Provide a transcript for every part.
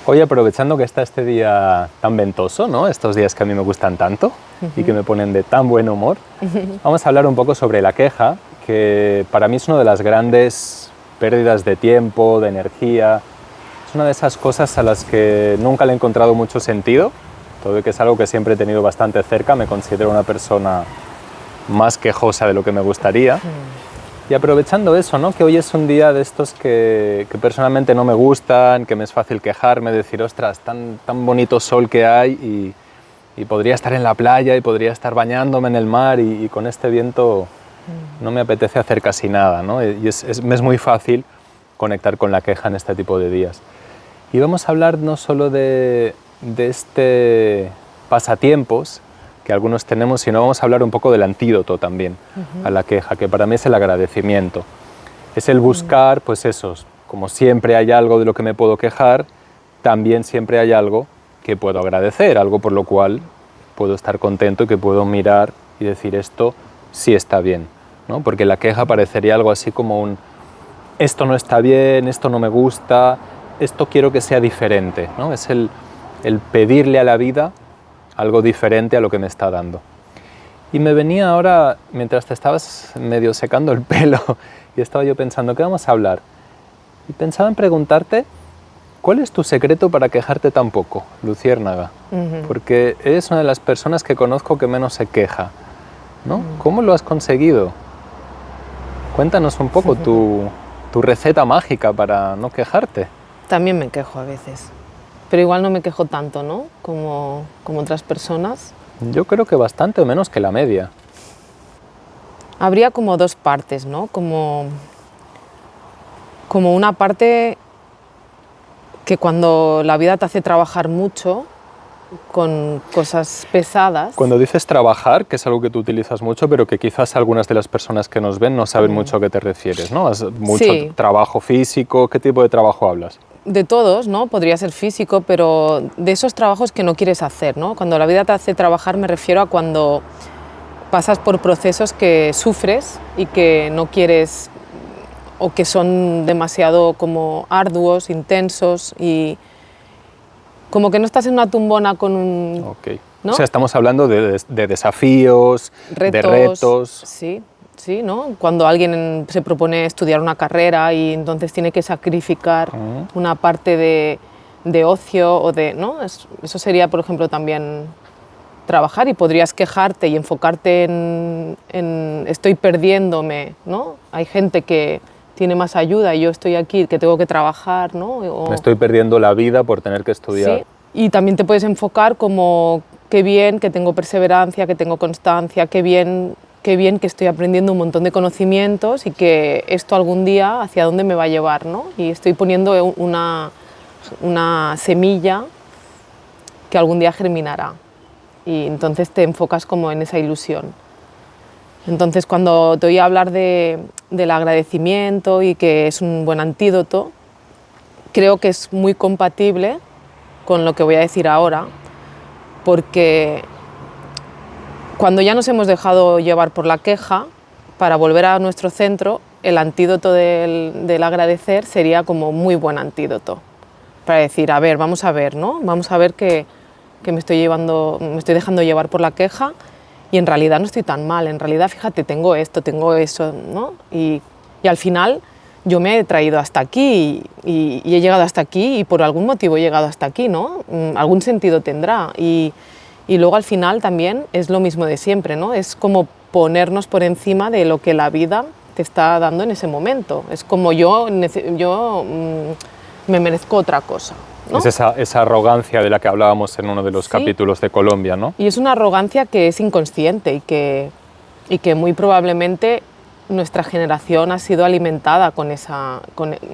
Hoy, aprovechando que está este día tan ventoso, ¿no? Estos días que a mí me gustan tanto y que me ponen de tan buen humor, vamos a hablar un poco sobre la queja, que para mí es una de las grandes pérdidas de tiempo, de energía. Es una de esas cosas a las que nunca le he encontrado mucho sentido, todo que es algo que siempre he tenido bastante cerca. Me considero una persona más quejosa de lo que me gustaría. Y aprovechando eso, ¿no? Que hoy es un día de estos que personalmente no me gustan, que me es fácil quejarme, decir, ostras, tan bonito sol que hay y podría estar en la playa y podría estar bañándome en el mar y con este viento no me apetece hacer casi nada, ¿no? Y me es muy fácil conectar con la queja en este tipo de días. Y vamos a hablar no solo de este pasatiempos que algunos tenemos, sino vamos a hablar un poco del antídoto también a la queja, que para mí es el agradecimiento. Es el buscar, pues eso, como siempre hay algo de lo que me puedo quejar, también siempre hay algo que puedo agradecer, algo por lo cual puedo estar contento y que puedo mirar y decir esto sí está bien, ¿no? Porque la queja parecería algo así como un esto no está bien, esto no me gusta, esto quiero que sea diferente, ¿no? Es el pedirle a la vida algo diferente a lo que me está dando. Y me venía ahora, mientras te estabas medio secando el pelo, y estaba yo pensando, ¿qué vamos a hablar? Y pensaba en preguntarte, ¿cuál es tu secreto para quejarte tan poco, Luciérnaga? Porque eres una de las personas que conozco que menos se queja, ¿no? ¿Cómo lo has conseguido? Cuéntanos un poco tu receta mágica para no quejarte. También me quejo a veces, pero igual no me quejo tanto, ¿no? Como otras personas. Yo creo que bastante o menos que la media. Habría como dos partes, ¿no? Como una parte que cuando la vida te hace trabajar mucho con cosas pesadas. Cuando dices trabajar, que es algo que tú utilizas mucho, pero que quizás algunas de las personas que nos ven no saben mucho a qué te refieres, ¿no? Mucho Sí. Trabajo físico, ¿qué tipo de trabajo hablas? De todos, ¿no? Podría ser físico, pero de esos trabajos que no quieres hacer, ¿no? Cuando la vida te hace trabajar me refiero a cuando pasas por procesos que sufres y que no quieres o que son demasiado como arduos, intensos y como que no estás en una tumbona con un... Okay. ¿no? O sea, estamos hablando de desafíos, de retos. Sí, ¿no? Cuando alguien se propone estudiar una carrera y entonces tiene que sacrificar una parte de ocio o de... ¿no? Eso sería, por ejemplo, también trabajar, y podrías quejarte y enfocarte en estoy perdiéndome, ¿no? Hay gente que tiene más ayuda y yo estoy aquí, que tengo que trabajar, ¿no? Me estoy perdiendo la vida por tener que estudiar. Sí, y también te puedes enfocar como qué bien que tengo perseverancia, que tengo constancia, qué bien que estoy aprendiendo un montón de conocimientos y que esto algún día hacia dónde me va a llevar, ¿no? Y estoy poniendo una semilla que algún día germinará, y entonces te enfocas como en esa ilusión. Entonces, cuando te oí hablar del agradecimiento y que es un buen antídoto, creo que es muy compatible con lo que voy a decir ahora, porque cuando ya nos hemos dejado llevar por la queja, para volver a nuestro centro, el antídoto del agradecer sería como muy buen antídoto, para decir, a ver, vamos a ver, ¿no? Vamos a ver que me estoy dejando llevar por la queja y en realidad no estoy tan mal, en realidad, fíjate, tengo esto, tengo eso, ¿no? Y al final yo me he traído hasta aquí y he llegado hasta aquí y por algún motivo he llegado hasta aquí, ¿no? Algún sentido tendrá. Y luego al final también es lo mismo de siempre, ¿no? Es como ponernos por encima de lo que la vida te está dando en ese momento. Es como yo me merezco otra cosa, ¿no? Es esa arrogancia de la que hablábamos en uno de los capítulos de Colombia, ¿no? Y es una arrogancia que es inconsciente y que muy probablemente nuestra generación ha sido alimentada con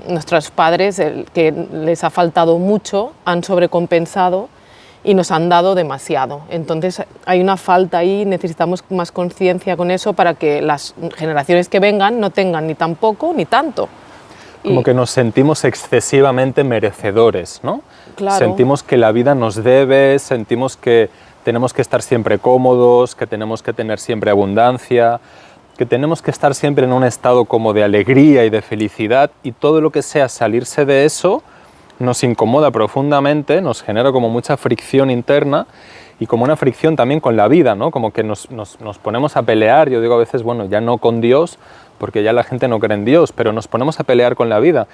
nuestros padres, que les ha faltado mucho, han sobrecompensado y nos han dado demasiado. Entonces hay una falta ahí, necesitamos más conciencia con eso para que las generaciones que vengan no tengan ni tan poco ni tanto. Como que nos sentimos excesivamente merecedores, ¿no? Claro. Sentimos que la vida nos debe, sentimos que tenemos que estar siempre cómodos, que tenemos que tener siempre abundancia, que tenemos que estar siempre en un estado como de alegría y de felicidad, y todo lo que sea salirse de eso nos incomoda profundamente, nos genera como mucha fricción interna y como una fricción también con la vida, ¿no? Como que nos ponemos a pelear, yo digo a veces, bueno, ya no con Dios, porque ya la gente no cree en Dios, pero nos ponemos a pelear con la vida.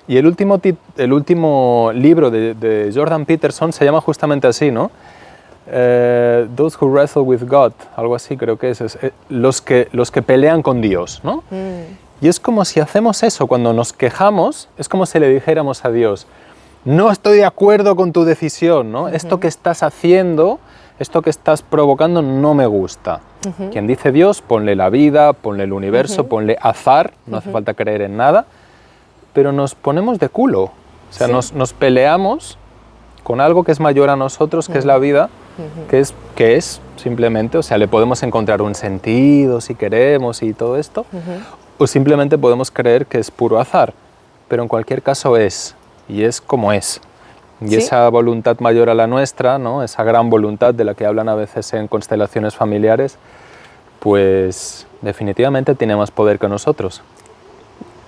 Y el último libro de Jordan Peterson se llama justamente así, ¿no? Those who wrestle with God, algo así creo que es los que pelean con Dios, ¿no? Y es como si hacemos eso, cuando nos quejamos, es como si le dijéramos a Dios, no estoy de acuerdo con tu decisión, ¿no? Esto que estás haciendo, esto que estás provocando no me gusta. Quien dice Dios, ponle la vida, ponle el universo, ponle azar, no hace falta creer en nada, pero nos ponemos de culo, o sea, nos peleamos con algo que es mayor a nosotros, que es la vida, que es simplemente, o sea, le podemos encontrar un sentido si queremos y todo esto, o simplemente podemos creer que es puro azar, pero en cualquier caso es, y es como es. Y esa voluntad mayor a la nuestra, ¿no? Esa gran voluntad de la que hablan a veces en constelaciones familiares, pues definitivamente tiene más poder que nosotros.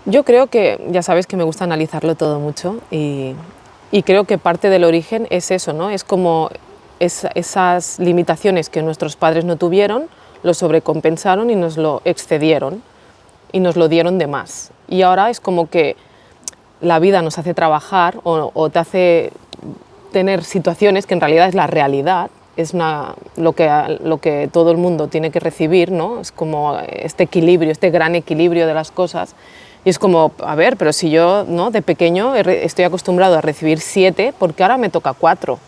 Yo creo que, ya sabes que me gusta analizarlo todo mucho y creo que parte del origen es eso, ¿no? Es como esas limitaciones que nuestros padres no tuvieron, lo sobrecompensaron y nos lo excedieron y nos lo dieron de más. Y ahora es como que la vida nos hace trabajar o te hace tener situaciones que en realidad es la realidad, es lo que todo el mundo tiene que recibir, ¿no? Es como este equilibrio, este gran equilibrio de las cosas. Y es como, a ver, pero si yo, ¿no?, de pequeño estoy acostumbrado a recibir 7, ¿por qué ahora me toca 4?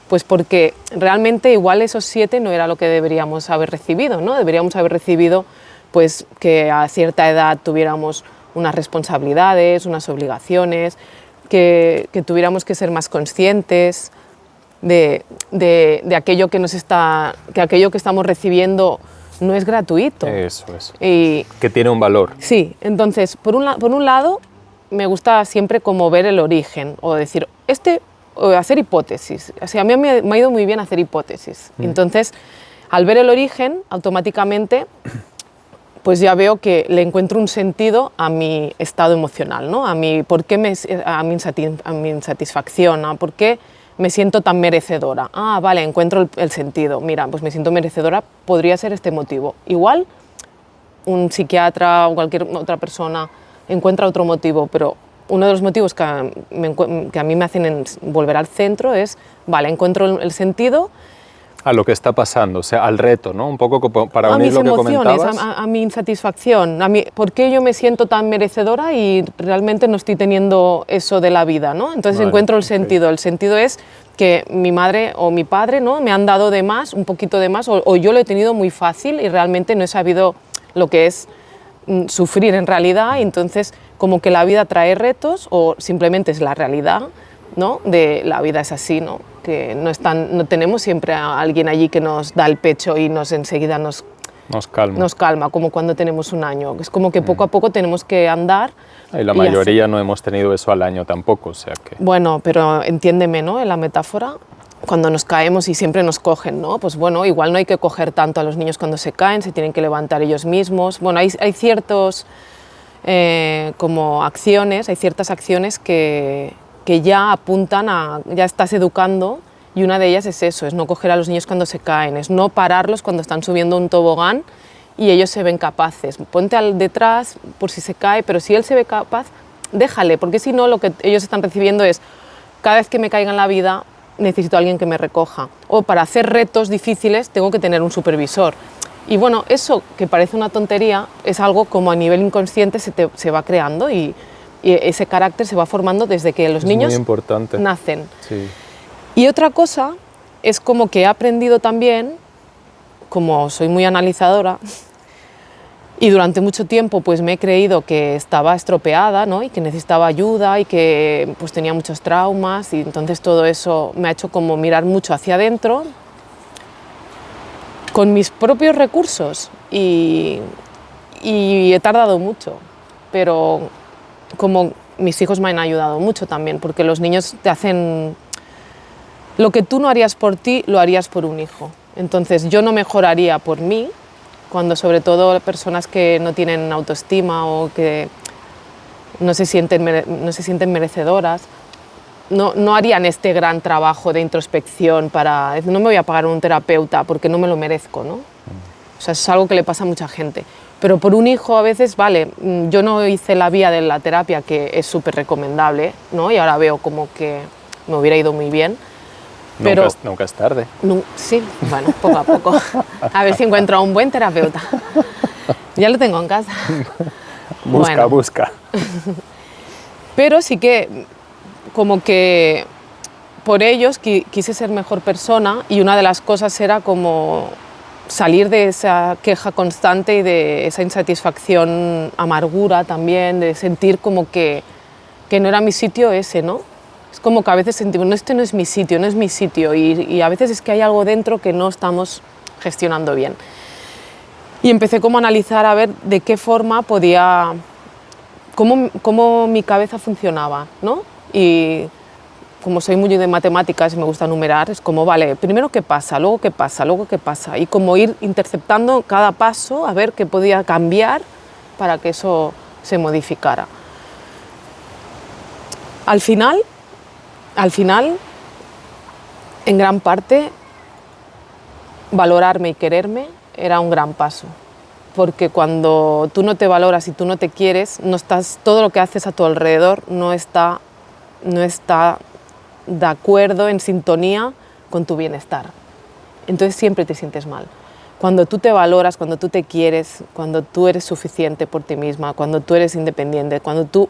Pues porque realmente igual esos 7 no era lo que deberíamos haber recibido, ¿no? Deberíamos haber recibido pues, que a cierta edad tuviéramos unas responsabilidades, unas obligaciones, que tuviéramos que ser más conscientes de aquello que aquello que estamos recibiendo no es gratuito. Eso. Y que tiene un valor. Sí, entonces, por un lado, me gusta siempre como ver el origen, o decir, o hacer hipótesis. O sea, a mí me ha ido muy bien hacer hipótesis. Entonces, al ver el origen, automáticamente, pues ya veo que le encuentro un sentido a mi estado emocional, ¿no? A mi insatisfacción, ¿no? ¿Por qué me siento tan merecedora? Ah, vale, encuentro el sentido. Mira, pues me siento merecedora, podría ser este motivo. Igual un psiquiatra o cualquier otra persona encuentra otro motivo, pero uno de los motivos que a mí me hacen volver al centro es, vale, encuentro el sentido a lo que está pasando, o sea, al reto, ¿no? Un poco para unir lo que comentabas. A mi insatisfacción, ¿por qué yo me siento tan merecedora y realmente no estoy teniendo eso de la vida, ¿no? Entonces encuentro el sentido. El sentido es que mi madre o mi padre, ¿no?, me han dado de más, un poquito de más, o yo lo he tenido muy fácil y realmente no he sabido lo que es sufrir en realidad, y entonces como que la vida trae retos o simplemente es la realidad, ¿no? De la vida es así, ¿no? Que no tenemos siempre a alguien allí que nos da el pecho y enseguida nos calma, como cuando tenemos un año. Es como que poco a poco tenemos que andar. Y la mayoría no hemos tenido eso al año tampoco, o sea que... Bueno, pero entiéndeme, ¿no?, en la metáfora, cuando nos caemos y siempre nos cogen, ¿no? Pues bueno, igual no hay que coger tanto a los niños cuando se caen, se tienen que levantar ellos mismos. Bueno, hay ciertos como acciones, hay ciertas acciones que ya apuntan ya estás educando, y una de ellas es eso, es no coger a los niños cuando se caen, es no pararlos cuando están subiendo un tobogán y ellos se ven capaces. Ponte al detrás por si se cae, pero si él se ve capaz, déjale, porque si no lo que ellos están recibiendo es, cada vez que me caiga en la vida necesito a alguien que me recoja, o para hacer retos difíciles tengo que tener un supervisor. Y bueno, eso que parece una tontería es algo como a nivel inconsciente se va creando y ese carácter se va formando desde que los niños nacen. Sí. Y otra cosa es como que he aprendido también, como soy muy analizadora, y durante mucho tiempo pues me he creído que estaba estropeada, ¿no?, y que necesitaba ayuda y que pues tenía muchos traumas, y entonces todo eso me ha hecho como mirar mucho hacia adentro con mis propios recursos y he tardado mucho, pero como mis hijos me han ayudado mucho también, porque los niños te hacen... Lo que tú no harías por ti, lo harías por un hijo. Entonces yo no mejoraría por mí, cuando sobre todo personas que no tienen autoestima o que no se sienten merecedoras, no harían este gran trabajo de introspección para... No me voy a pagar un terapeuta porque no me lo merezco, ¿no? O sea, es algo que le pasa a mucha gente. Pero por un hijo a veces, vale, yo no hice la vía de la terapia, que es súper recomendable, ¿no? Y ahora veo como que me hubiera ido muy bien. Pero nunca es tarde. Sí, bueno, poco a poco. A ver si encuentro a un buen terapeuta. Ya lo tengo en casa. Busca. Pero sí que, como que por ellos quise ser mejor persona, y una de las cosas era como salir de esa queja constante y de esa insatisfacción, amargura también, de sentir como que no era mi sitio ese, ¿no? Es como que a veces sentimos, no, este no es mi sitio, no es mi sitio, y a veces es que hay algo dentro que no estamos gestionando bien. Y empecé como a analizar a ver de qué forma podía, cómo mi cabeza funcionaba, ¿no? Y como soy muy de matemáticas y me gusta numerar, es como, vale, primero qué pasa, luego qué pasa, luego qué pasa, y como ir interceptando cada paso a ver qué podía cambiar para que eso se modificara. Al final, en gran parte, valorarme y quererme era un gran paso, porque cuando tú no te valoras y tú no te quieres, todo lo que haces a tu alrededor no está de acuerdo, en sintonía con tu bienestar. Entonces siempre te sientes mal. Cuando tú te valoras, cuando tú te quieres, cuando tú eres suficiente por ti misma, cuando tú eres independiente, cuando tú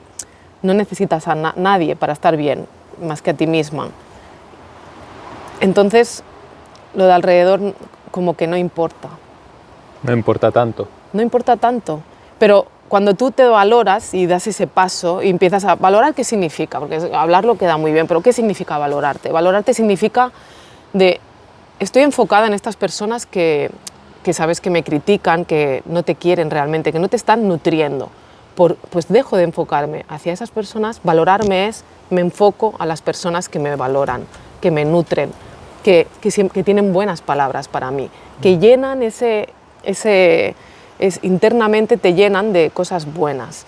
no necesitas a nadie para estar bien, más que a ti misma, entonces lo de alrededor como que no importa. No importa tanto. No importa tanto, pero cuando tú te valoras y das ese paso y empiezas a valorar, ¿qué significa? Porque hablarlo queda muy bien, pero ¿qué significa valorarte? Valorarte significa estoy enfocada en estas personas que sabes que me critican, que no te quieren realmente, que no te están nutriendo. Pues dejo de enfocarme hacia esas personas. Valorarme me enfoco a las personas que me valoran, que me nutren, que tienen buenas palabras para mí, que llenan internamente te llenan de cosas buenas.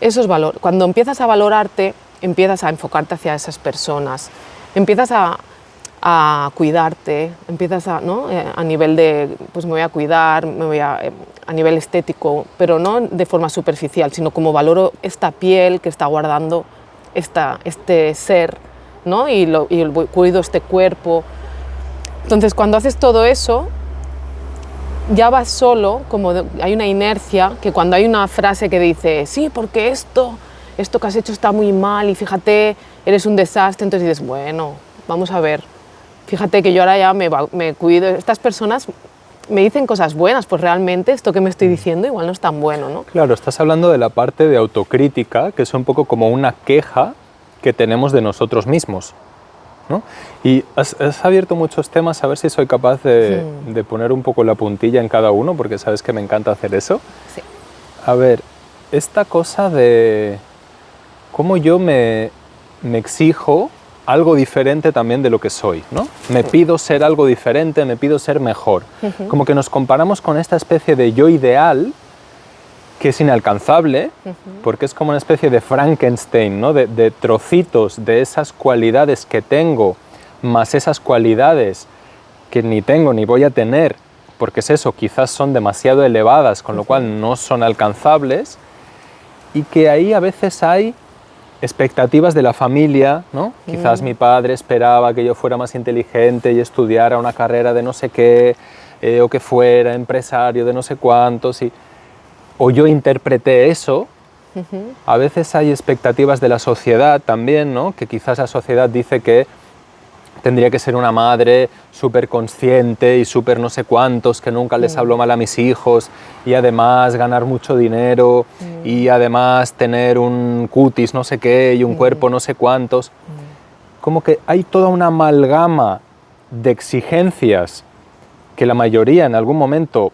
Eso es valor. Cuando empiezas a valorarte, empiezas a enfocarte hacia esas personas, empiezas a cuidarte, empiezas ¿no? A nivel de, pues me voy a cuidar, a nivel estético, pero no de forma superficial, sino como valoro esta piel que está guardando este ser, ¿no? y cuido este cuerpo. Entonces, cuando haces todo eso, ya vas solo, hay una inercia, que cuando hay una frase que dice, sí, porque esto que has hecho está muy mal y fíjate, eres un desastre, entonces dices, bueno, vamos a ver, fíjate que yo ahora ya me cuido, estas personas me dicen cosas buenas, pues realmente esto que me estoy diciendo igual no es tan bueno, ¿no? Claro, estás hablando de la parte de autocrítica, que es un poco como una queja que tenemos de nosotros mismos, ¿no? Y has abierto muchos temas, a ver si soy capaz de poner un poco la puntilla en cada uno, porque sabes que me encanta hacer eso. Sí. A ver, esta cosa de cómo yo me exijo algo diferente también de lo que soy, ¿no? Me pido ser algo diferente, me pido ser mejor. Como que nos comparamos con esta especie de yo ideal que es inalcanzable, porque es como una especie de Frankenstein, ¿no? de trocitos de esas cualidades que tengo, más esas cualidades que ni tengo ni voy a tener, porque es eso, quizás son demasiado elevadas, con lo cual no son alcanzables, y que ahí a veces hay expectativas de la familia, ¿no? Quizás mi padre esperaba que yo fuera más inteligente y estudiara una carrera de no sé qué, o que fuera empresario de no sé cuántos, o yo interpreté eso. A veces hay expectativas de la sociedad también, ¿no? Que quizás la sociedad dice que tendría que ser una madre súper consciente y súper no sé cuántos, que nunca les habló mal a mis hijos, y además ganar mucho dinero, y además tener un cutis no sé qué y un cuerpo no sé cuántos. Como que hay toda una amalgama de exigencias que la mayoría en algún momento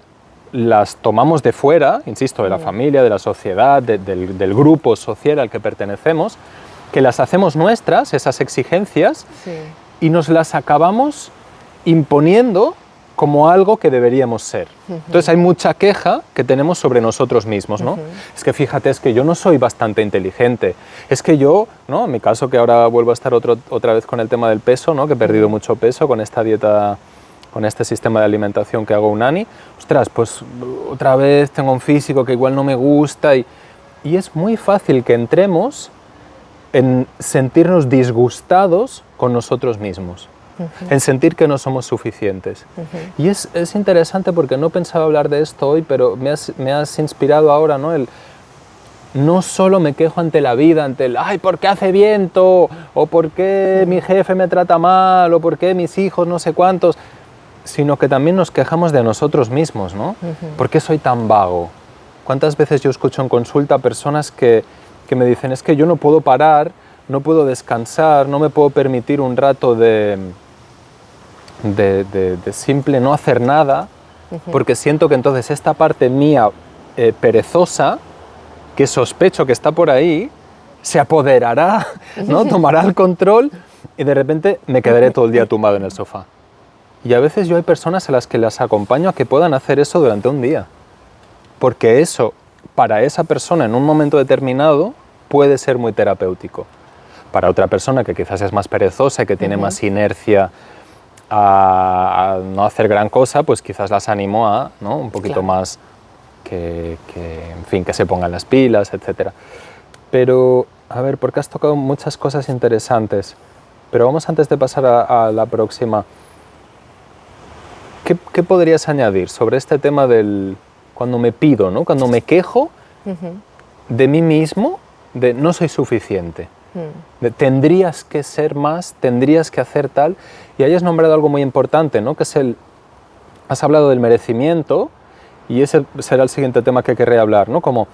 las tomamos de fuera, insisto, de la familia, de la sociedad, del grupo social al que pertenecemos, que las hacemos nuestras, esas exigencias, Sí. y nos las acabamos imponiendo como algo que deberíamos ser. Entonces hay mucha queja que tenemos sobre nosotros mismos, ¿no? Es que fíjate, es que yo no soy bastante inteligente, es que yo, ¿no? En mi caso, que ahora vuelvo a estar otra vez con el tema del peso, ¿no? Que he perdido mucho peso con esta dieta, con este sistema de alimentación que hago Unani, ostras, pues otra vez tengo un físico que igual no me gusta y es muy fácil que entremos en sentirnos disgustados con nosotros mismos. En sentir que no somos suficientes. Y es interesante porque no pensaba hablar de esto hoy, pero me has inspirado ahora, ¿no? No solo me quejo ante la vida, ante el ¡ay, por qué hace viento! O ¿por qué mi jefe me trata mal? O ¿por qué mis hijos no sé cuántos? Sino que también nos quejamos de nosotros mismos, ¿no? ¿Por qué soy tan vago? ¿Cuántas veces yo escucho en consulta personas que me dicen es que yo no puedo parar, no puedo descansar, no me puedo permitir un rato de simple no hacer nada, porque siento que entonces esta parte mía perezosa, que sospecho que está por ahí, se apoderará, ¿no? Tomará el control y de repente me quedaré todo el día tumbado en el sofá. Y a veces yo hay personas a las que las acompaño a que puedan hacer eso durante un día, porque eso, para esa persona en un momento determinado, puede ser muy terapéutico. Para otra persona que quizás es más perezosa y que tiene más inercia a no hacer gran cosa, pues quizás las animo a, ¿no? Un poquito más en fin, que se pongan las pilas, etc. Pero, a ver, porque has tocado muchas cosas interesantes, pero vamos antes de pasar a la próxima. ¿Qué podrías añadir sobre este tema del cuando me pido, ¿no? Cuando me quejo de mí mismo, de no soy suficiente? De, tendrías que ser más, tendrías que hacer tal, y ahí has nombrado algo muy importante, ¿no? Que es has hablado del merecimiento, y ese será el siguiente tema que querré hablar, ¿no? Como,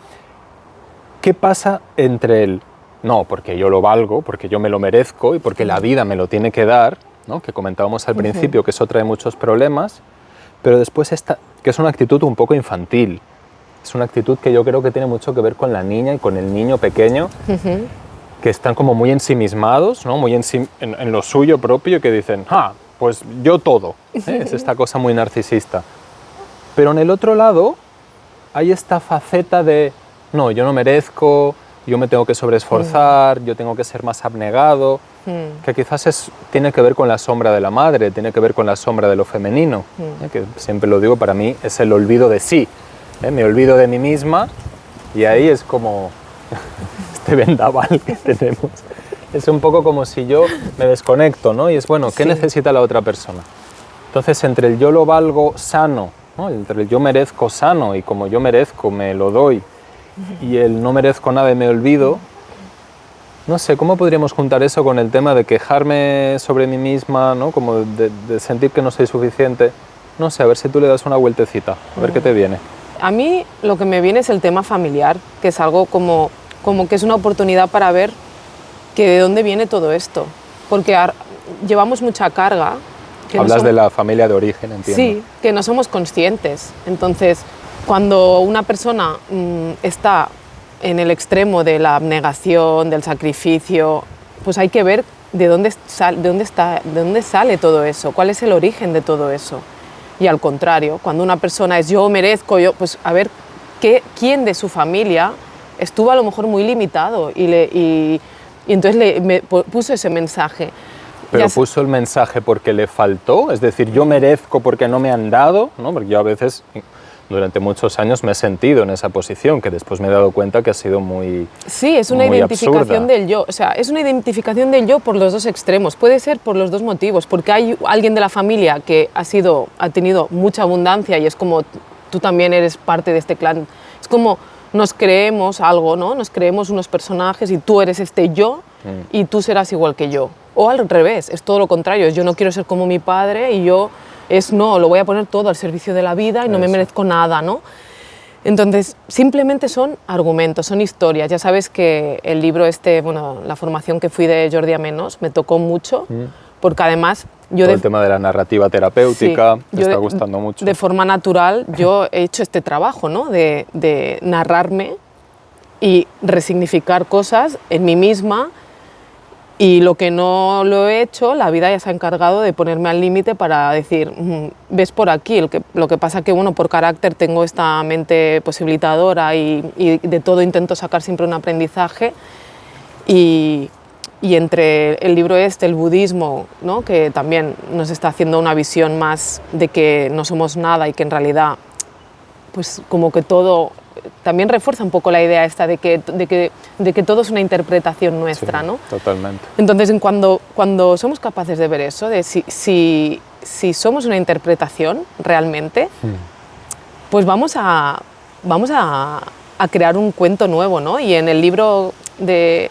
¿qué pasa entre el no, porque yo lo valgo, porque yo me lo merezco y porque la vida me lo tiene que dar, ¿no? Que comentábamos al principio, que eso trae muchos problemas, pero después esta, que es una actitud un poco infantil, es una actitud que yo creo que tiene mucho que ver con la niña y con el niño pequeño, que están como muy ensimismados, ¿no? Muy en lo suyo propio, que dicen, pues yo todo, ¿eh? Es esta cosa muy narcisista. Pero en el otro lado hay esta faceta de, no, yo no merezco, yo me tengo que sobreesforzar, yo tengo que ser más abnegado, que quizás tiene que ver con la sombra de la madre, tiene que ver con la sombra de lo femenino, que siempre lo digo, para mí es el olvido de sí, me olvido de mí misma y ahí es como este vendaval que tenemos. Es un poco como si yo me desconecto, ¿no? Y es, bueno, ¿qué necesita la otra persona? Entonces, entre el yo lo valgo sano, ¿no? Entre el yo merezco sano y como yo merezco me lo doy, y el no merezco nada y me olvido, no sé, ¿cómo podríamos juntar eso con el tema de quejarme sobre mí misma, ¿no? Como de sentir que no soy suficiente? No sé, a ver si tú le das una vueltecita, a ver qué te viene. A mí lo que me viene es el tema familiar, que es algo como que es una oportunidad para ver que de dónde viene todo esto, porque llevamos mucha carga. Hablas de la familia de origen, entiendo. Sí, que no somos conscientes. Entonces, cuando una persona está en el extremo de la abnegación, del sacrificio, pues hay que ver de dónde sale todo eso, cuál es el origen de todo eso. Y al contrario, cuando una persona es yo merezco, pues a ver quién de su familia estuvo a lo mejor muy limitado y entonces me puso ese mensaje. Pero puso el mensaje porque le faltó, es decir, yo merezco porque no me han dado, ¿no? Porque yo a veces durante muchos años me he sentido en esa posición, que después me he dado cuenta que ha sido muy Sí, es una identificación del yo, o sea, es una identificación del yo por los dos extremos, puede ser por los dos motivos, porque hay alguien de la familia que ha tenido mucha abundancia y es como tú también eres parte de este clan, es como nos creemos algo, ¿no? Nos creemos unos personajes y tú eres este yo y tú serás igual que yo. O al revés, es todo lo contrario, yo no quiero ser como mi padre y yo no, lo voy a poner todo al servicio de la vida y no me merezco nada, ¿no? Entonces, simplemente son argumentos, son historias. Ya sabes que el libro la formación que fui de Jordi Amenos me tocó mucho, porque además todo el tema de la narrativa terapéutica me está gustando mucho. De forma natural yo he hecho este trabajo, ¿no? de narrarme y resignificar cosas en mí misma Y lo que no lo he hecho, la vida ya se ha encargado de ponerme al límite para decir, ves por aquí, lo que pasa que, bueno, por carácter tengo esta mente posibilitadora y de todo intento sacar siempre un aprendizaje. Y entre el libro el budismo, ¿no?, que también nos está haciendo una visión más de que no somos nada y que en realidad, pues como que todo, también refuerza un poco la idea esta de que todo es una interpretación nuestra, Sí, ¿no? totalmente. Entonces, cuando somos capaces de ver eso, de si somos una interpretación realmente, pues vamos a crear un cuento nuevo, ¿no? Y en el libro de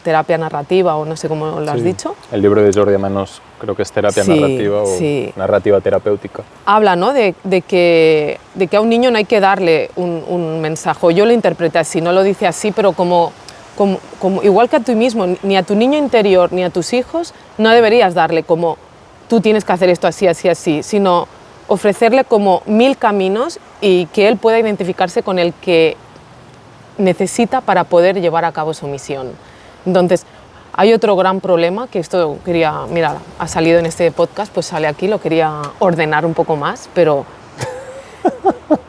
terapia narrativa, o no sé cómo lo has dicho. El libro de Jordi Amanos, creo que es terapia narrativa o narrativa terapéutica. Habla, ¿no?, de que a un niño no hay que darle un mensaje. Yo lo interpreté así, no lo dice así, pero como igual que a ti mismo, ni a tu niño interior ni a tus hijos, no deberías darle como tú tienes que hacer esto así, así, así, sino ofrecerle como 1000 caminos y que él pueda identificarse con el que necesita para poder llevar a cabo su misión. Entonces, hay otro gran problema, que esto quería, mira, ha salido en este podcast, pues sale aquí, lo quería ordenar un poco más, pero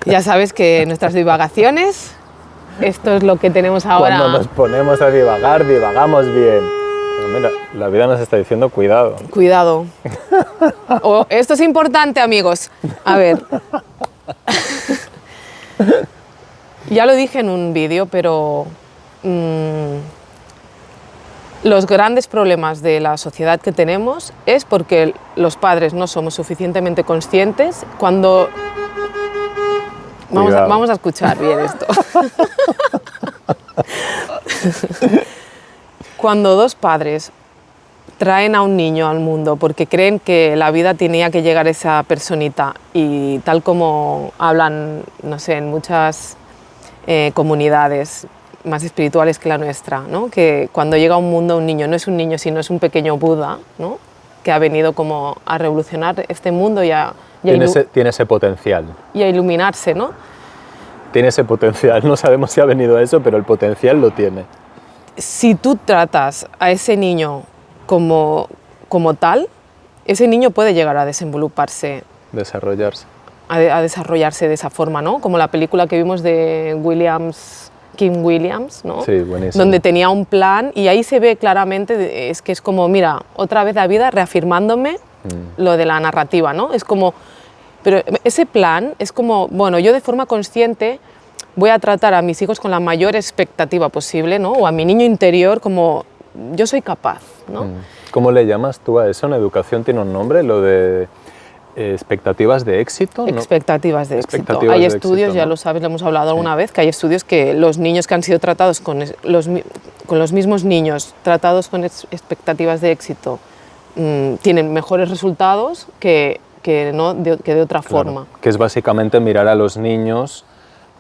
ya sabes que nuestras divagaciones, esto es lo que tenemos ahora. Cuando nos ponemos a divagar, divagamos bien. Pero mira, la vida nos está diciendo cuidado. Cuidado. Esto es importante, amigos. A ver. Ya lo dije en un vídeo, pero los grandes problemas de la sociedad que tenemos es porque los padres no somos suficientemente conscientes cuando... Vamos a escuchar bien esto. Cuando dos padres traen a un niño al mundo porque creen que la vida tenía que llegar a esa personita, y tal como hablan, no sé, en muchas comunidades más espirituales que la nuestra, ¿no?, que cuando llega a un mundo un niño no es un niño, sino es un pequeño Buda, ¿no?, que ha venido como a revolucionar este mundo tiene ese potencial. Y a iluminarse, ¿no? Tiene ese potencial, no sabemos si ha venido a eso, pero el potencial lo tiene. Si tú tratas a ese niño como tal, ese niño puede llegar a desenvoluparse. Desarrollarse. A desarrollarse de esa forma, ¿no? Como la película que vimos de Kim Williams, ¿no? Sí, buenísimo. Donde tenía un plan y ahí se ve claramente, es que es como, mira, otra vez la vida reafirmándome lo de la narrativa, ¿no? Es como, pero ese plan es como, bueno, yo de forma consciente voy a tratar a mis hijos con la mayor expectativa posible, ¿no? O a mi niño interior como, yo soy capaz, ¿no? ¿Cómo le llamas tú a eso? ¿En educación tiene un nombre, lo de expectativas de éxito? ¿No? Expectativas de éxito. Hay estudios, éxito, ya lo sabes, lo hemos hablado alguna vez, que hay estudios que los niños que han sido tratados con los mismos niños tratados con expectativas de éxito tienen mejores resultados que de otra forma. Que es básicamente mirar a los niños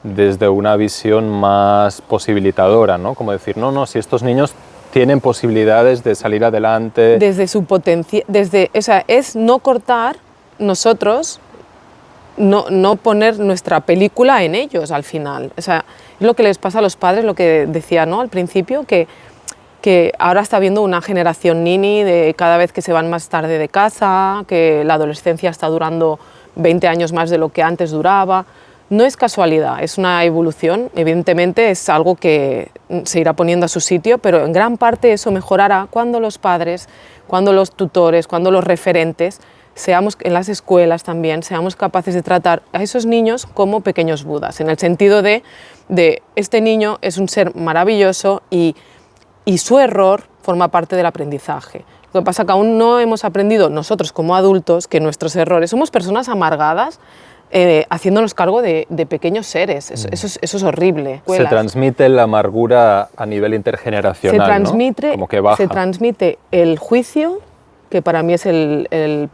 desde una visión más posibilitadora, ¿no? Como decir, no, si estos niños tienen posibilidades de salir adelante. Desde su potencia, o sea, es no cortar nosotros, no poner nuestra película en ellos al final. O sea, es lo que les pasa a los padres, lo que decía, ¿no?, al principio, que ahora está habiendo una generación nini de cada vez que se van más tarde de casa, que la adolescencia está durando 20 años más de lo que antes duraba. No es casualidad, es una evolución, evidentemente es algo que se irá poniendo a su sitio, pero en gran parte eso mejorará cuando los padres, cuando los tutores, cuando los referentes, seamos en las escuelas también, seamos capaces de tratar a esos niños como pequeños budas, en el sentido de este niño es un ser maravilloso y su error forma parte del aprendizaje. Lo que pasa es que aún no hemos aprendido nosotros como adultos que nuestros errores, somos personas amargadas, haciéndonos cargo de pequeños seres. Eso es horrible. Se transmite la amargura a nivel intergeneracional, ¿no? Como que baja. Se transmite el juicio, que para mí es el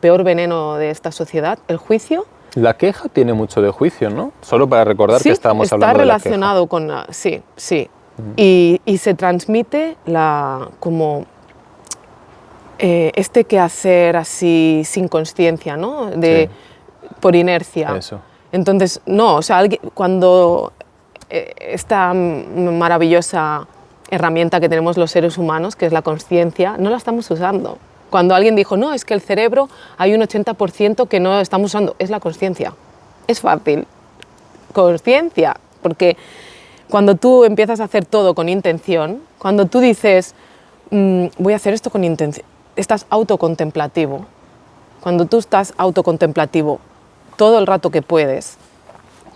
peor veneno de esta sociedad, el juicio. La queja tiene mucho de juicio, ¿no? Solo para recordar que estábamos hablando de la queja. Sí, está relacionado con sí. Y se transmite como este quehacer así sin consciencia, ¿no? Por inercia. Eso. Entonces, no, o sea, cuando esta maravillosa herramienta que tenemos los seres humanos, que es la consciencia, no la estamos usando. Cuando alguien dijo, no, es que el cerebro hay un 80% que no estamos usando, es la consciencia. Es fácil. Consciencia, porque cuando tú empiezas a hacer todo con intención, cuando tú dices, voy a hacer esto con intención, estás autocontemplativo. Cuando tú estás autocontemplativo todo el rato que puedes.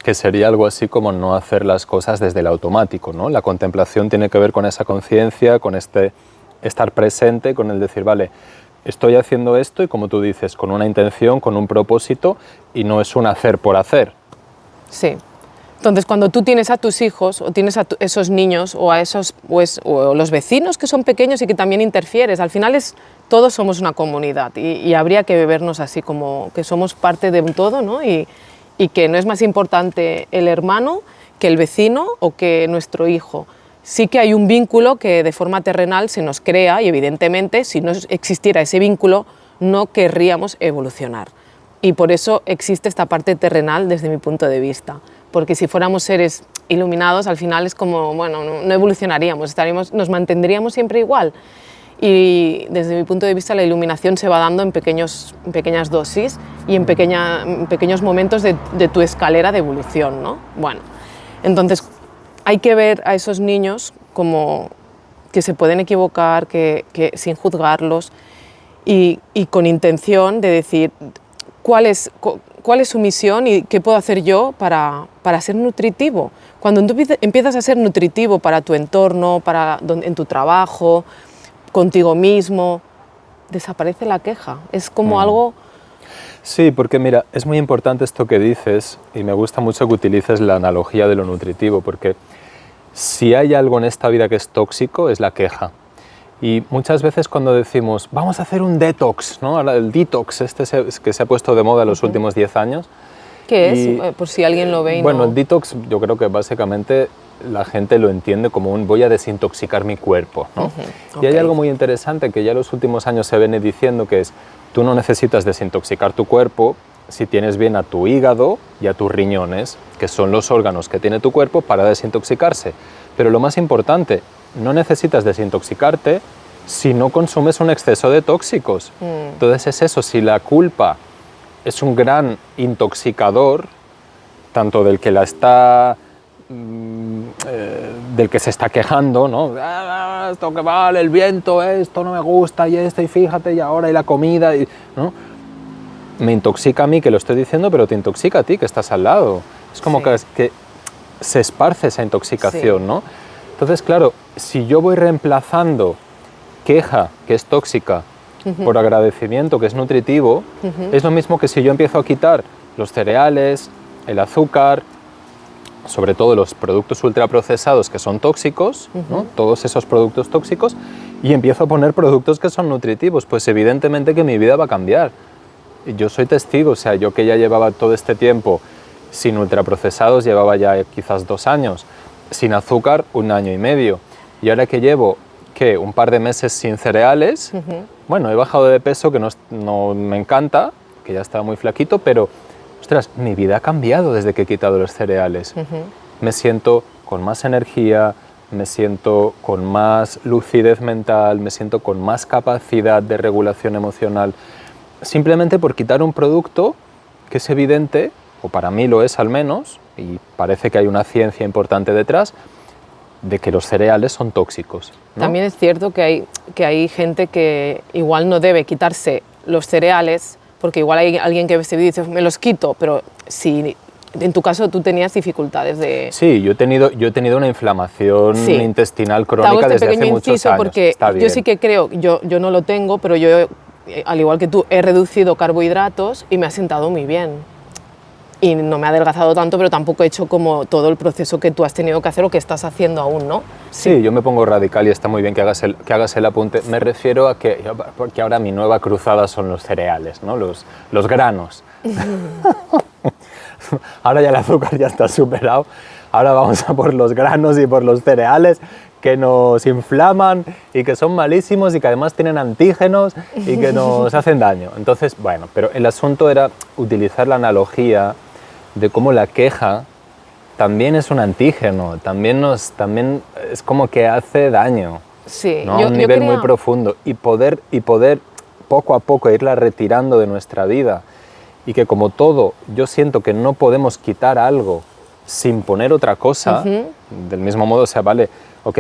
Que sería algo así como no hacer las cosas desde el automático, ¿no? La contemplación tiene que ver con esa conciencia, con este estar presente, con el decir, vale, estoy haciendo esto y como tú dices, con una intención, con un propósito y no es un hacer por hacer. Sí. Entonces, cuando tú tienes a tus hijos o tienes a esos niños o a esos o los vecinos que son pequeños y que también interfieres, al final todos somos una comunidad y habría que vernos así como que somos parte de un todo, ¿no? Y que no es más importante el hermano que el vecino o que nuestro hijo. Sí que hay un vínculo que de forma terrenal se nos crea y evidentemente si no existiera ese vínculo no querríamos evolucionar. Y por eso existe esta parte terrenal desde mi punto de vista. Porque si fuéramos seres iluminados, al final es como, bueno, no evolucionaríamos, nos mantendríamos siempre igual. Y desde mi punto de vista la iluminación se va dando en pequeñas dosis y en pequeños momentos de tu escalera de evolución, ¿no? Bueno, entonces hay que ver a esos niños como que se pueden equivocar, que sin juzgarlos y con intención de decir cuál es su misión y qué puedo hacer yo para ser nutritivo. Cuando tú empiezas a ser nutritivo para tu entorno, en tu trabajo, contigo mismo, desaparece la queja. Es como algo... Sí, porque mira, es muy importante esto que dices y me gusta mucho que utilices la analogía de lo nutritivo, porque si hay algo en esta vida que es tóxico, es la queja. Y muchas veces cuando decimos, vamos a hacer un detox, ¿no? Ahora el detox que se ha puesto de moda en los últimos 10 años. ¿Qué es? Por si alguien lo ve y bueno, no... el detox yo creo que básicamente la gente lo entiende como un voy a desintoxicar mi cuerpo, ¿no? Y hay algo muy interesante que ya en los últimos años se viene diciendo que es, tú no necesitas desintoxicar tu cuerpo si tienes bien a tu hígado y a tus riñones, que son los órganos que tiene tu cuerpo para desintoxicarse. Pero lo más importante, no necesitas desintoxicarte si no consumes un exceso de tóxicos. Entonces es eso, si la culpa es un gran intoxicador, tanto del que la está... del que se está quejando, ¿no? Esto que vale, el viento, esto no me gusta, y esto, y fíjate, y ahora, y la comida, ¿no? Me intoxica a mí que lo estoy diciendo, pero te intoxica a ti que estás al lado. Es como que se esparce esa intoxicación, ¿no? Entonces, claro, si yo voy reemplazando queja, que es tóxica, por agradecimiento, que es nutritivo, es lo mismo que si yo empiezo a quitar los cereales, el azúcar, sobre todo los productos ultraprocesados que son tóxicos, ¿no? Todos esos productos tóxicos, y empiezo a poner productos que son nutritivos, pues evidentemente que mi vida va a cambiar. Y yo soy testigo, o sea, yo que ya llevaba todo este tiempo sin ultraprocesados, llevaba ya quizás 2 años, sin azúcar 1 año y medio, y ahora que llevo, ¿qué? Un par de meses sin cereales, bueno, he bajado de peso, que no me encanta, que ya estaba muy flaquito, pero ostras, mi vida ha cambiado desde que he quitado los cereales. Me siento con más energía, me siento con más lucidez mental, me siento con más capacidad de regulación emocional, simplemente por quitar un producto que es evidente, o para mí lo es al menos, y parece que hay una ciencia importante detrás, de que los cereales son tóxicos, ¿no? También es cierto que hay gente que igual no debe quitarse los cereales, porque igual hay alguien que ve este vídeo y dice, me los quito, pero si en tu caso tú tenías dificultades de... Sí, yo he tenido una inflamación intestinal crónica desde hace muchos años. Porque yo sí que creo, yo no lo tengo, pero yo, al igual que tú, he reducido carbohidratos y me ha sentado muy bien. Y no me ha adelgazado tanto, pero tampoco he hecho como todo el proceso que tú has tenido que hacer o que estás haciendo aún, ¿no? Sí, yo me pongo radical y está muy bien que hagas el apunte. Me refiero a porque ahora mi nueva cruzada son los cereales, ¿no? Los granos. Ahora ya el azúcar ya está superado. Ahora vamos a por los granos y por los cereales que nos inflaman y que son malísimos y que además tienen antígenos y que nos hacen daño. Entonces, bueno, pero el asunto era utilizar la analogía de cómo la queja también es un antígeno, también es como que hace daño, Sí, ¿no? A un nivel muy profundo, y poder poco a poco irla retirando de nuestra vida, y que como todo, yo siento que no podemos quitar algo sin poner otra cosa, del mismo modo, o sea, vale, ok,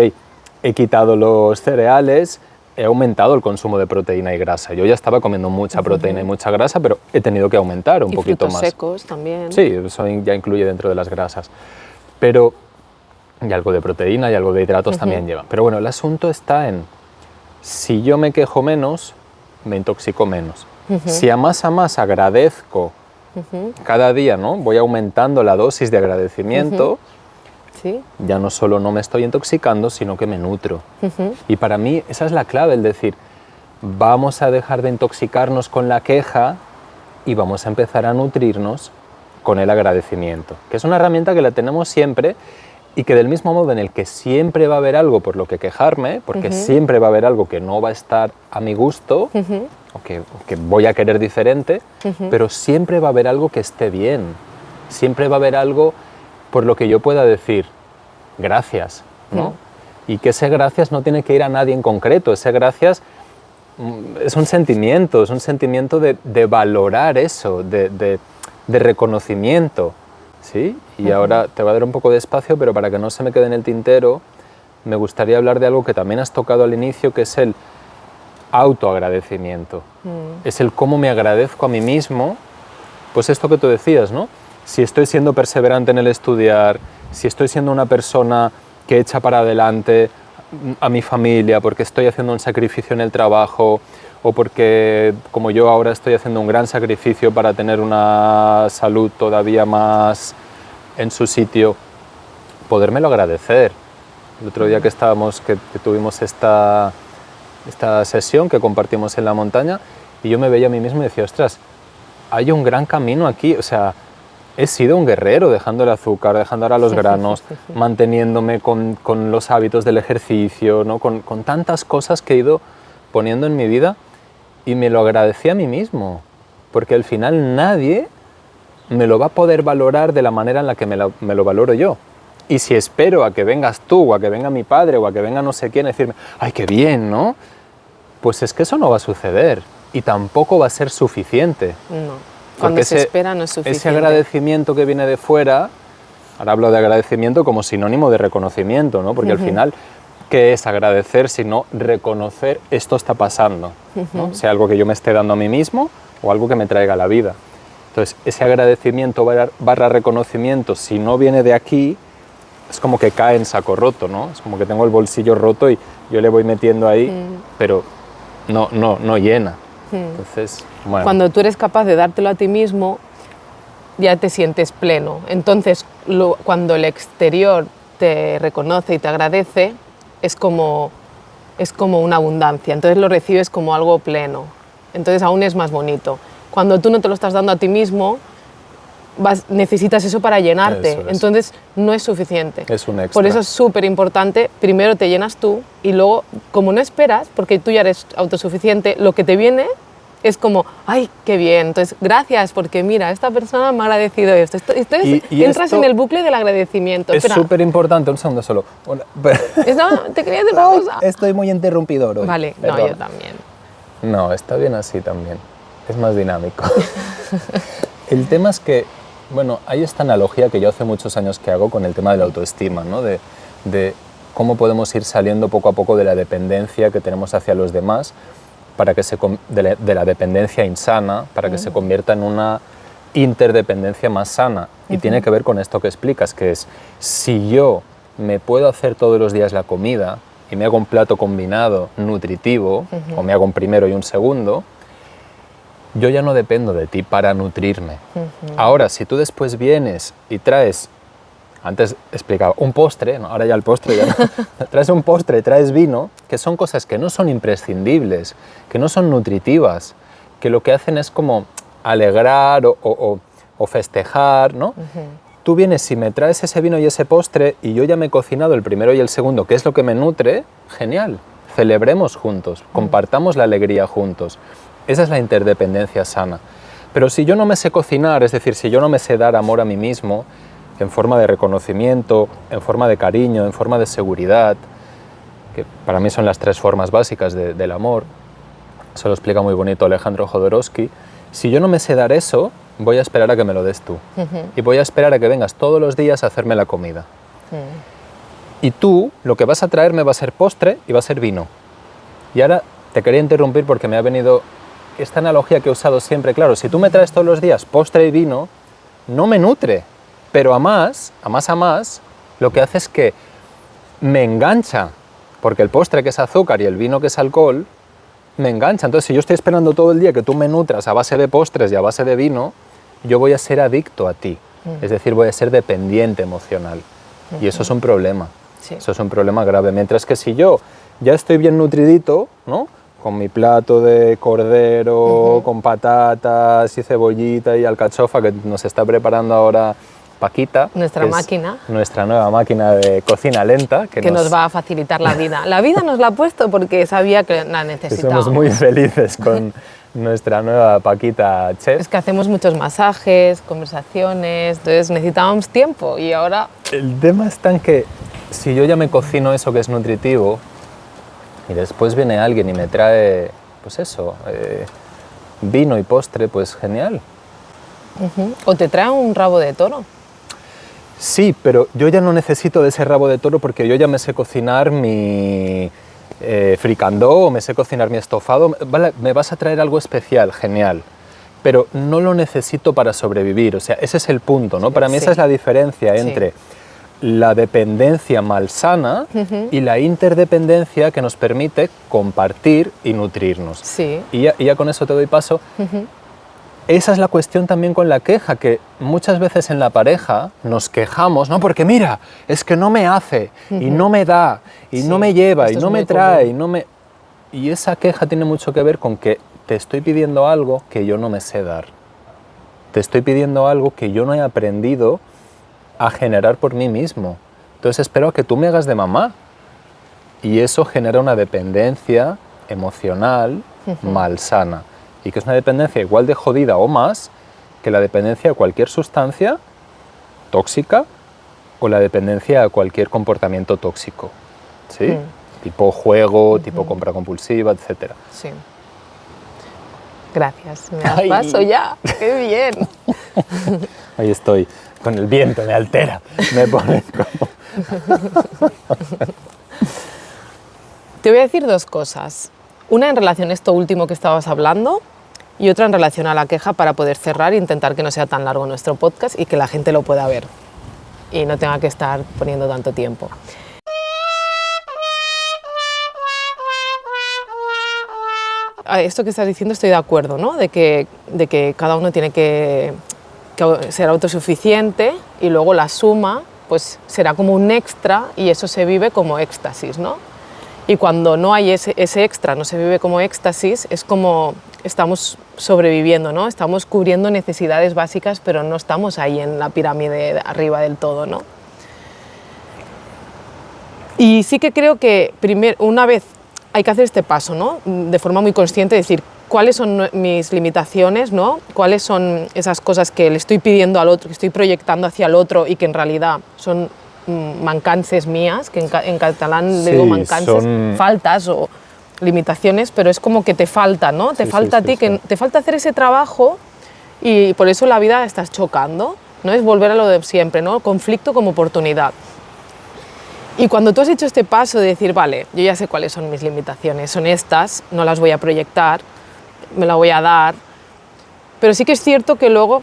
he quitado los cereales, he aumentado el consumo de proteína y grasa. Yo ya estaba comiendo mucha proteína y mucha grasa, pero he tenido que aumentar un poquito más. Y frutos secos también. Sí, eso ya incluye dentro de las grasas. Pero, y algo de proteína y algo de hidratos también lleva. Pero bueno, el asunto está en, si yo me quejo menos, me intoxico menos. Si a más agradezco cada día, ¿no? Voy aumentando la dosis de agradecimiento, ¿sí? Ya no solo no me estoy intoxicando, sino que me nutro. Y para mí esa es la clave, el decir, vamos a dejar de intoxicarnos con la queja y vamos a empezar a nutrirnos con el agradecimiento, que es una herramienta que la tenemos siempre y que del mismo modo en el que siempre va a haber algo por lo que quejarme, porque siempre va a haber algo que no va a estar a mi gusto, o que voy a querer diferente, pero siempre va a haber algo que esté bien, siempre va a haber algo por lo que yo pueda decir gracias, ¿no? Y que ese gracias no tiene que ir a nadie en concreto, ese gracias es un sentimiento de valorar eso, de reconocimiento, ¿sí? Y ahora te voy a dar un poco de espacio, pero para que no se me quede en el tintero, me gustaría hablar de algo que también has tocado al inicio, que es el autoagradecimiento. Es el cómo me agradezco a mí mismo, pues esto que tú decías, ¿no? Si estoy siendo perseverante en el estudiar, si estoy siendo una persona que echa para adelante a mi familia porque estoy haciendo un sacrificio en el trabajo, o porque, como yo ahora, estoy haciendo un gran sacrificio para tener una salud todavía más en su sitio, podérmelo agradecer. El otro día que tuvimos esta sesión que compartimos en la montaña, y yo me veía a mí mismo y decía, ostras, hay un gran camino aquí, o sea, he sido un guerrero dejando el azúcar, dejando ahora los granos, manteniéndome con los hábitos del ejercicio, ¿no? con tantas cosas que he ido poniendo en mi vida, y me lo agradecí a mí mismo, porque al final nadie me lo va a poder valorar de la manera en la que me lo valoro yo. Y si espero a que vengas tú, o a que venga mi padre, o a que venga no sé quién a decirme, ¡ay, qué bien!, ¿no? Pues es que eso no va a suceder, y tampoco va a ser suficiente. No. Cuando se espera no es suficiente. Ese agradecimiento que viene de fuera, ahora hablo de agradecimiento como sinónimo de reconocimiento, ¿no? Porque al final, ¿qué es agradecer sino reconocer esto está pasando? ¿No? Sea algo que yo me esté dando a mí mismo o algo que me traiga a la vida. Entonces, ese agradecimiento barra reconocimiento, si no viene de aquí, es como que cae en saco roto, ¿no? Es como que tengo el bolsillo roto y yo le voy metiendo ahí, pero no llena. Entonces, bueno. Cuando tú eres capaz de dártelo a ti mismo, ya te sientes pleno. Entonces, cuando el exterior te reconoce y te agradece, es como una abundancia. Entonces lo recibes como algo pleno. Entonces aún es más bonito. Cuando tú no te lo estás dando a ti mismo, necesitas eso para llenarte. Eso es. Entonces no es suficiente. Es un extra. Por eso es súper importante, primero te llenas tú y luego, como no esperas, porque tú ya eres autosuficiente, lo que te viene es como, ¡ay, qué bien! Entonces, gracias, porque mira, esta persona me ha agradecido esto. Entonces entras en el bucle del agradecimiento. Es súper importante, un segundo solo. Te quería decir una cosa. Estoy muy interrumpidor hoy. Vale, perdón. no, yo también. No, está bien así también. Es más dinámico. El tema es que, bueno, hay esta analogía que yo hace muchos años que hago con el tema de la autoestima, ¿no? De cómo podemos ir saliendo poco a poco de la dependencia que tenemos hacia los demás, de la dependencia insana, para que se convierta en una interdependencia más sana. Y tiene que ver con esto que explicas, que es, si yo me puedo hacer todos los días la comida y me hago un plato combinado nutritivo, o me hago un primero y un segundo, yo ya no dependo de ti para nutrirme. Ahora, si tú después vienes y traes, antes explicaba, un postre, ¿no? Ahora ya el postre ya no, traes un postre, traes vino, que son cosas que no son imprescindibles, que no son nutritivas, que lo que hacen es como alegrar o festejar, ¿no? Tú vienes y me traes ese vino y ese postre y yo ya me he cocinado el primero y el segundo, que es lo que me nutre, genial, celebremos juntos, compartamos la alegría juntos. Esa es la interdependencia sana. Pero si yo no me sé cocinar, es decir, si yo no me sé dar amor a mí mismo, en forma de reconocimiento, en forma de cariño, en forma de seguridad, que para mí son las 3 formas básicas del amor. Eso lo explica muy bonito Alejandro Jodorowsky. Si yo no me sé dar eso, voy a esperar a que me lo des tú. Y voy a esperar a que vengas todos los días a hacerme la comida. Y tú, lo que vas a traerme va a ser postre y va a ser vino. Y ahora te quería interrumpir porque me ha venido esta analogía que he usado siempre. Claro, si tú me traes todos los días postre y vino, no me nutre. Pero a más, lo que hace es que me engancha. Porque el postre, que es azúcar, y el vino, que es alcohol, me engancha. Entonces, si yo estoy esperando todo el día que tú me nutras a base de postres y a base de vino, yo voy a ser adicto a ti. Es decir, voy a ser dependiente emocional. Y eso es un problema. Sí. Eso es un problema grave. Mientras que si yo ya estoy bien nutridito, ¿no?, con mi plato de cordero, con patatas y cebollita y alcachofa que nos está preparando ahora Paquita. Nuestra máquina. Nuestra nueva máquina de cocina lenta. Que nos va a facilitar la vida. La vida nos la ha puesto porque sabía que la necesitábamos. Somos muy felices con nuestra nueva Paquita chef. Es que hacemos muchos masajes, conversaciones, entonces necesitábamos tiempo y ahora... El tema está en que si yo ya me cocino eso que es nutritivo y después viene alguien y me trae, pues eso, vino y postre, pues genial. O te trae un rabo de toro. Sí, pero yo ya no necesito de ese rabo de toro porque yo ya me sé cocinar mi fricandó o me sé cocinar mi estofado. Vale, me vas a traer algo especial, genial, pero no lo necesito para sobrevivir. O sea, ese es el punto, ¿no? Para mí esa es la diferencia entre la dependencia malsana y la interdependencia que nos permite compartir y nutrirnos. Sí. Y ya con eso te doy paso. Esa es la cuestión también con la queja, que muchas veces en la pareja nos quejamos, no, porque mira, es que no me hace, y no me da, y no me lleva, y no me trae, y esa queja tiene mucho que ver con que te estoy pidiendo algo que yo no me sé dar. Te estoy pidiendo algo que yo no he aprendido a generar por mí mismo. Entonces espero a que tú me hagas de mamá. Y eso genera una dependencia emocional malsana. Y que es una dependencia igual de jodida o más que la dependencia a cualquier sustancia tóxica o la dependencia a cualquier comportamiento tóxico. ¿Sí? Tipo juego, tipo compra compulsiva, etc. Sí. Gracias. Me das paso ya. ¡Qué bien! Ahí estoy. Con el viento me altera. Me pone como... Te voy a decir 2 cosas. Una en relación a esto último que estabas hablando y otra en relación a la queja para poder cerrar e intentar que no sea tan largo nuestro podcast y que la gente lo pueda ver y no tenga que estar poniendo tanto tiempo. Esto que estás diciendo estoy de acuerdo, ¿no? De que cada uno tiene que ser autosuficiente y luego la suma pues será como un extra y eso se vive como éxtasis, ¿no? Y cuando no hay ese extra, no se vive como éxtasis, es como estamos sobreviviendo, ¿no? Estamos cubriendo necesidades básicas, pero no estamos ahí en la pirámide de arriba del todo, ¿no? Y sí que creo que una vez hay que hacer este paso, ¿no? De forma muy consciente, decir cuáles son mis limitaciones, ¿no? Cuáles son esas cosas que le estoy pidiendo al otro, que estoy proyectando hacia el otro y que en realidad son mancances mías, que en catalán le digo mancances, faltas o limitaciones, pero es como que te falta, ¿no? Te falta a ti, que te falta hacer ese trabajo y por eso la vida estás chocando, ¿no? Es volver a lo de siempre, ¿no? Conflicto como oportunidad. Y cuando tú has hecho este paso de decir, vale, yo ya sé cuáles son mis limitaciones, son estas, no las voy a proyectar, me la voy a dar, pero sí que es cierto que luego,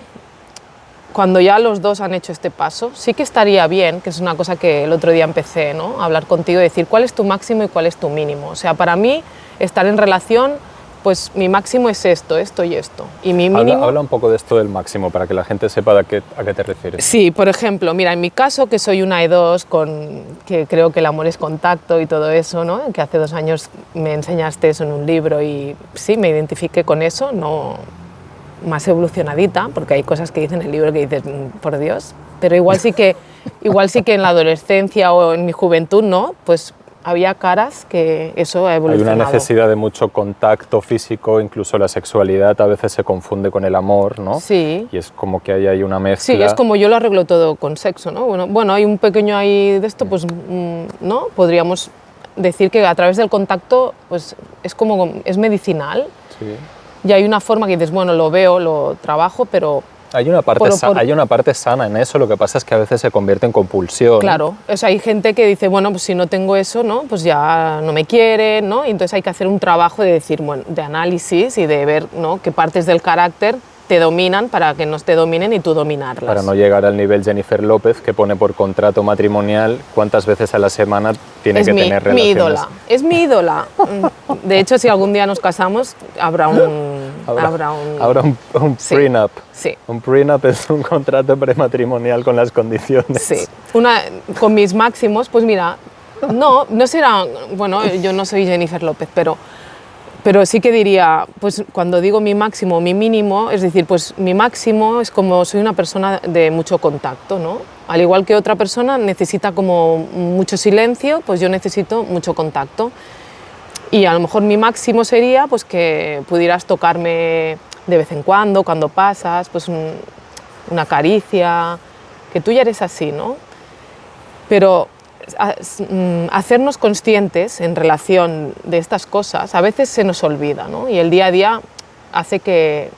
cuando ya los dos han hecho este paso, sí que estaría bien, que es una cosa que el otro día empecé, ¿no?, a hablar contigo y decir cuál es tu máximo y cuál es tu mínimo. O sea, para mí, estar en relación, pues mi máximo es esto, esto y esto. Y mi mínimo... Habla un poco de esto del máximo, para que la gente sepa a qué te refieres. Sí, por ejemplo, mira, en mi caso, que soy una E2, que creo que el amor es contacto y todo eso, ¿no?, que hace 2 años me enseñaste eso en un libro y sí, me identifiqué con eso, no... más evolucionadita, porque hay cosas que dicen en el libro que dices, por Dios, pero igual sí que en la adolescencia o en mi juventud, ¿no? Pues había caras que eso ha Hay evolucionado. una necesidad de mucho contacto físico, incluso la sexualidad a veces se confunde con el amor, ¿no? Sí. Y es como que hay una mezcla. Sí, es como yo lo arreglo todo con sexo, ¿no? Bueno, hay un pequeño ahí de esto, pues, ¿no? Podríamos decir que a través del contacto, pues, es medicinal. Sí. Y hay una forma que dices, bueno, lo veo, lo trabajo, pero... Hay una parte sana en eso, lo que pasa es que a veces se convierte en compulsión. Claro, o sea, hay gente que dice, bueno, pues si no tengo eso, ¿no? Pues ya no me quieren, ¿no? Y entonces hay que hacer un trabajo de decir, bueno, de análisis y de ver, ¿no?, qué partes del carácter te dominan para que no te dominen y tú dominarlas. Para no llegar al nivel Jennifer López, que pone por contrato matrimonial cuántas veces a la semana tiene que tener relaciones. Es mi ídola. De hecho, si algún día nos casamos, habrá un sí, prenup. Sí. Un prenup es un contrato prematrimonial con las condiciones. Sí. Con mis máximos, pues mira, no será... Bueno, yo no soy Jennifer López, pero sí que diría, pues cuando digo mi máximo, mi mínimo, es decir, pues mi máximo es como soy una persona de mucho contacto, ¿no? Al igual que otra persona necesita como mucho silencio, pues yo necesito mucho contacto. Y a lo mejor mi máximo sería pues que pudieras tocarme de vez en cuando pasas, pues una caricia, que tú ya eres así, ¿no? Pero hacernos conscientes en relación de estas cosas a veces se nos olvida, ¿no? Y el día a día hace que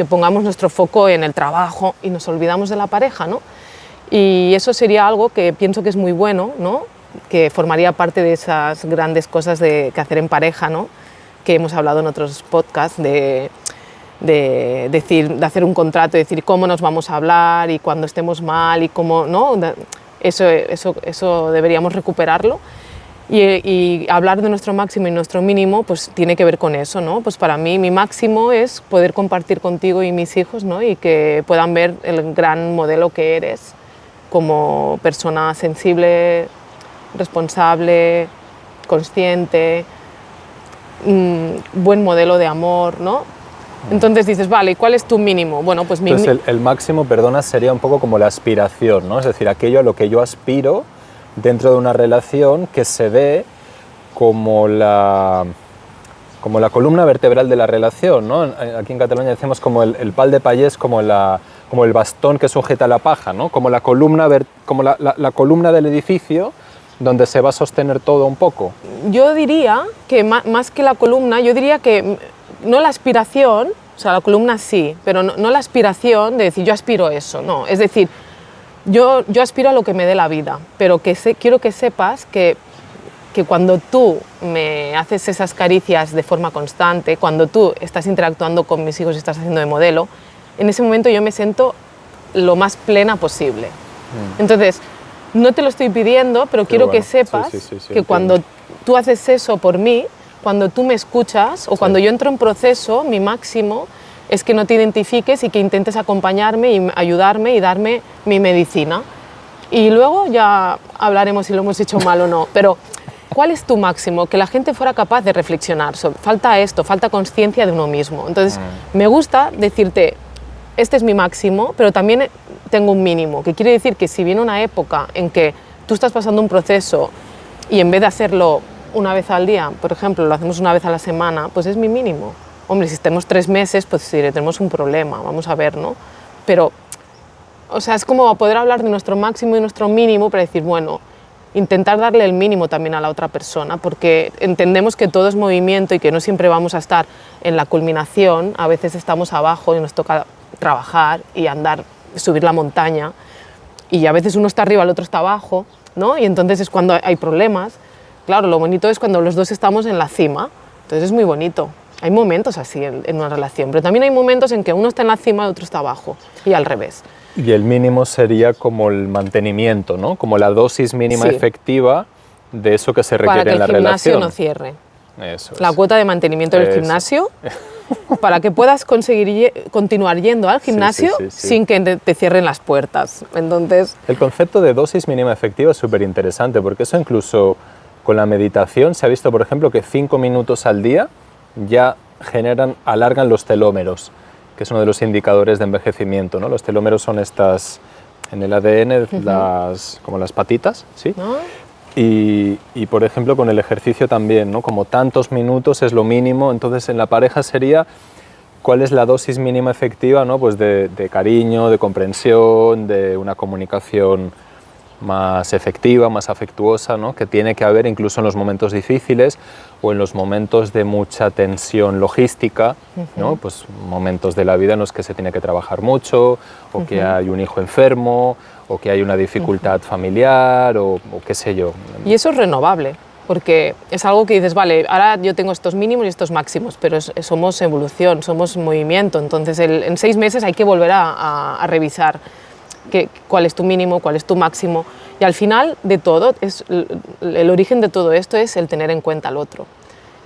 pongamos nuestro foco en el trabajo y nos olvidamos de la pareja, ¿no? Y eso sería algo que pienso que es muy bueno, ¿no? Que formaría parte de esas grandes cosas que hacer en pareja, ¿no? Que hemos hablado en otros podcasts de hacer un contrato, de decir cómo nos vamos a hablar y cuando estemos mal y cómo, ¿no? Eso deberíamos recuperarlo y hablar de nuestro máximo y nuestro mínimo pues tiene que ver con eso, ¿no? Pues para mí mi máximo es poder compartir contigo y mis hijos, ¿no? Y que puedan ver el gran modelo que eres como persona sensible, responsable, consciente, buen modelo de amor, ¿no? Entonces dices, vale, ¿y cuál es tu mínimo? Bueno, pues Entonces el máximo, perdona, sería un poco como la aspiración, ¿no? Es decir, aquello a lo que yo aspiro dentro de una relación que se ve como la columna vertebral de la relación, ¿no? Aquí en Cataluña decimos como el pal de payés, como el bastón que sujeta la paja, ¿no? Como la columna del edificio donde se va a sostener todo un poco. Yo diría que más que la columna, yo diría que no la aspiración, o sea, la columna sí, pero no la aspiración de decir yo aspiro a eso, no. Es decir, yo aspiro a lo que me dé la vida, pero quiero que sepas que cuando tú me haces esas caricias de forma constante, cuando tú estás interactuando con mis hijos y estás haciendo de modelo, en ese momento yo me siento lo más plena posible. Entonces, no te lo estoy pidiendo, pero quiero que sepas que cuando tú haces eso por mí, cuando tú me escuchas o cuando yo entro en proceso, mi máximo es que no te identifiques y que intentes acompañarme y ayudarme y darme mi medicina. Y luego ya hablaremos si lo hemos hecho mal o no, pero ¿cuál es tu máximo? Que la gente fuera capaz de reflexionar sobre, falta esto, falta conciencia de uno mismo. Entonces, me gusta decirte, este es mi máximo, pero también tengo un mínimo, que quiere decir que si viene una época en que tú estás pasando un proceso y en vez de hacerlo una vez al día, por ejemplo, lo hacemos una vez a la semana, pues es mi mínimo. Hombre, si estemos 3 meses, pues sí, tenemos un problema, vamos a ver, ¿no? Pero, o sea, es como poder hablar de nuestro máximo y nuestro mínimo para decir, bueno, intentar darle el mínimo también a la otra persona, porque entendemos que todo es movimiento y que no siempre vamos a estar en la culminación, a veces estamos abajo y nos toca trabajar y andar, subir la montaña, y a veces uno está arriba, el otro está abajo, ¿no? Y entonces es cuando hay problemas. Claro, lo bonito es cuando los dos estamos en la cima, entonces es muy bonito. Hay momentos así en una relación, pero también hay momentos en que uno está en la cima y el otro está abajo, y al revés. Y el mínimo sería como el mantenimiento, ¿no? Como la dosis mínima efectiva de eso que se requiere en la relación. Para que el gimnasio no cierre. Eso es. La cuota de mantenimiento del gimnasio, para que puedas conseguir continuar yendo al gimnasio sin que te cierren las puertas. Entonces, el concepto de dosis mínima efectiva es súper interesante, porque eso incluso con la meditación se ha visto, por ejemplo, que 5 minutos al día ya alargan los telómeros, que es uno de los indicadores de envejecimiento, ¿no? Los telómeros son estas, en el ADN, como las patitas, ¿sí? Y, por ejemplo, con el ejercicio también, ¿no? Como tantos minutos es lo mínimo, entonces en la pareja sería cuál es la dosis mínima efectiva, ¿no? Pues de cariño, de comprensión, de una comunicación más efectiva, más afectuosa, ¿no? Que tiene que haber incluso en los momentos difíciles o en los momentos de mucha tensión logística, ¿no? Pues momentos de la vida en los que se tiene que trabajar mucho, o que hay un hijo enfermo, o que hay una dificultad familiar, o qué sé yo. Y eso es renovable, porque es algo que dices, vale, ahora yo tengo estos mínimos y estos máximos, pero somos evolución, somos movimiento, entonces en 6 meses hay que volver a revisar cuál es tu mínimo, cuál es tu máximo, y al final de todo, el origen de todo esto es el tener en cuenta al otro.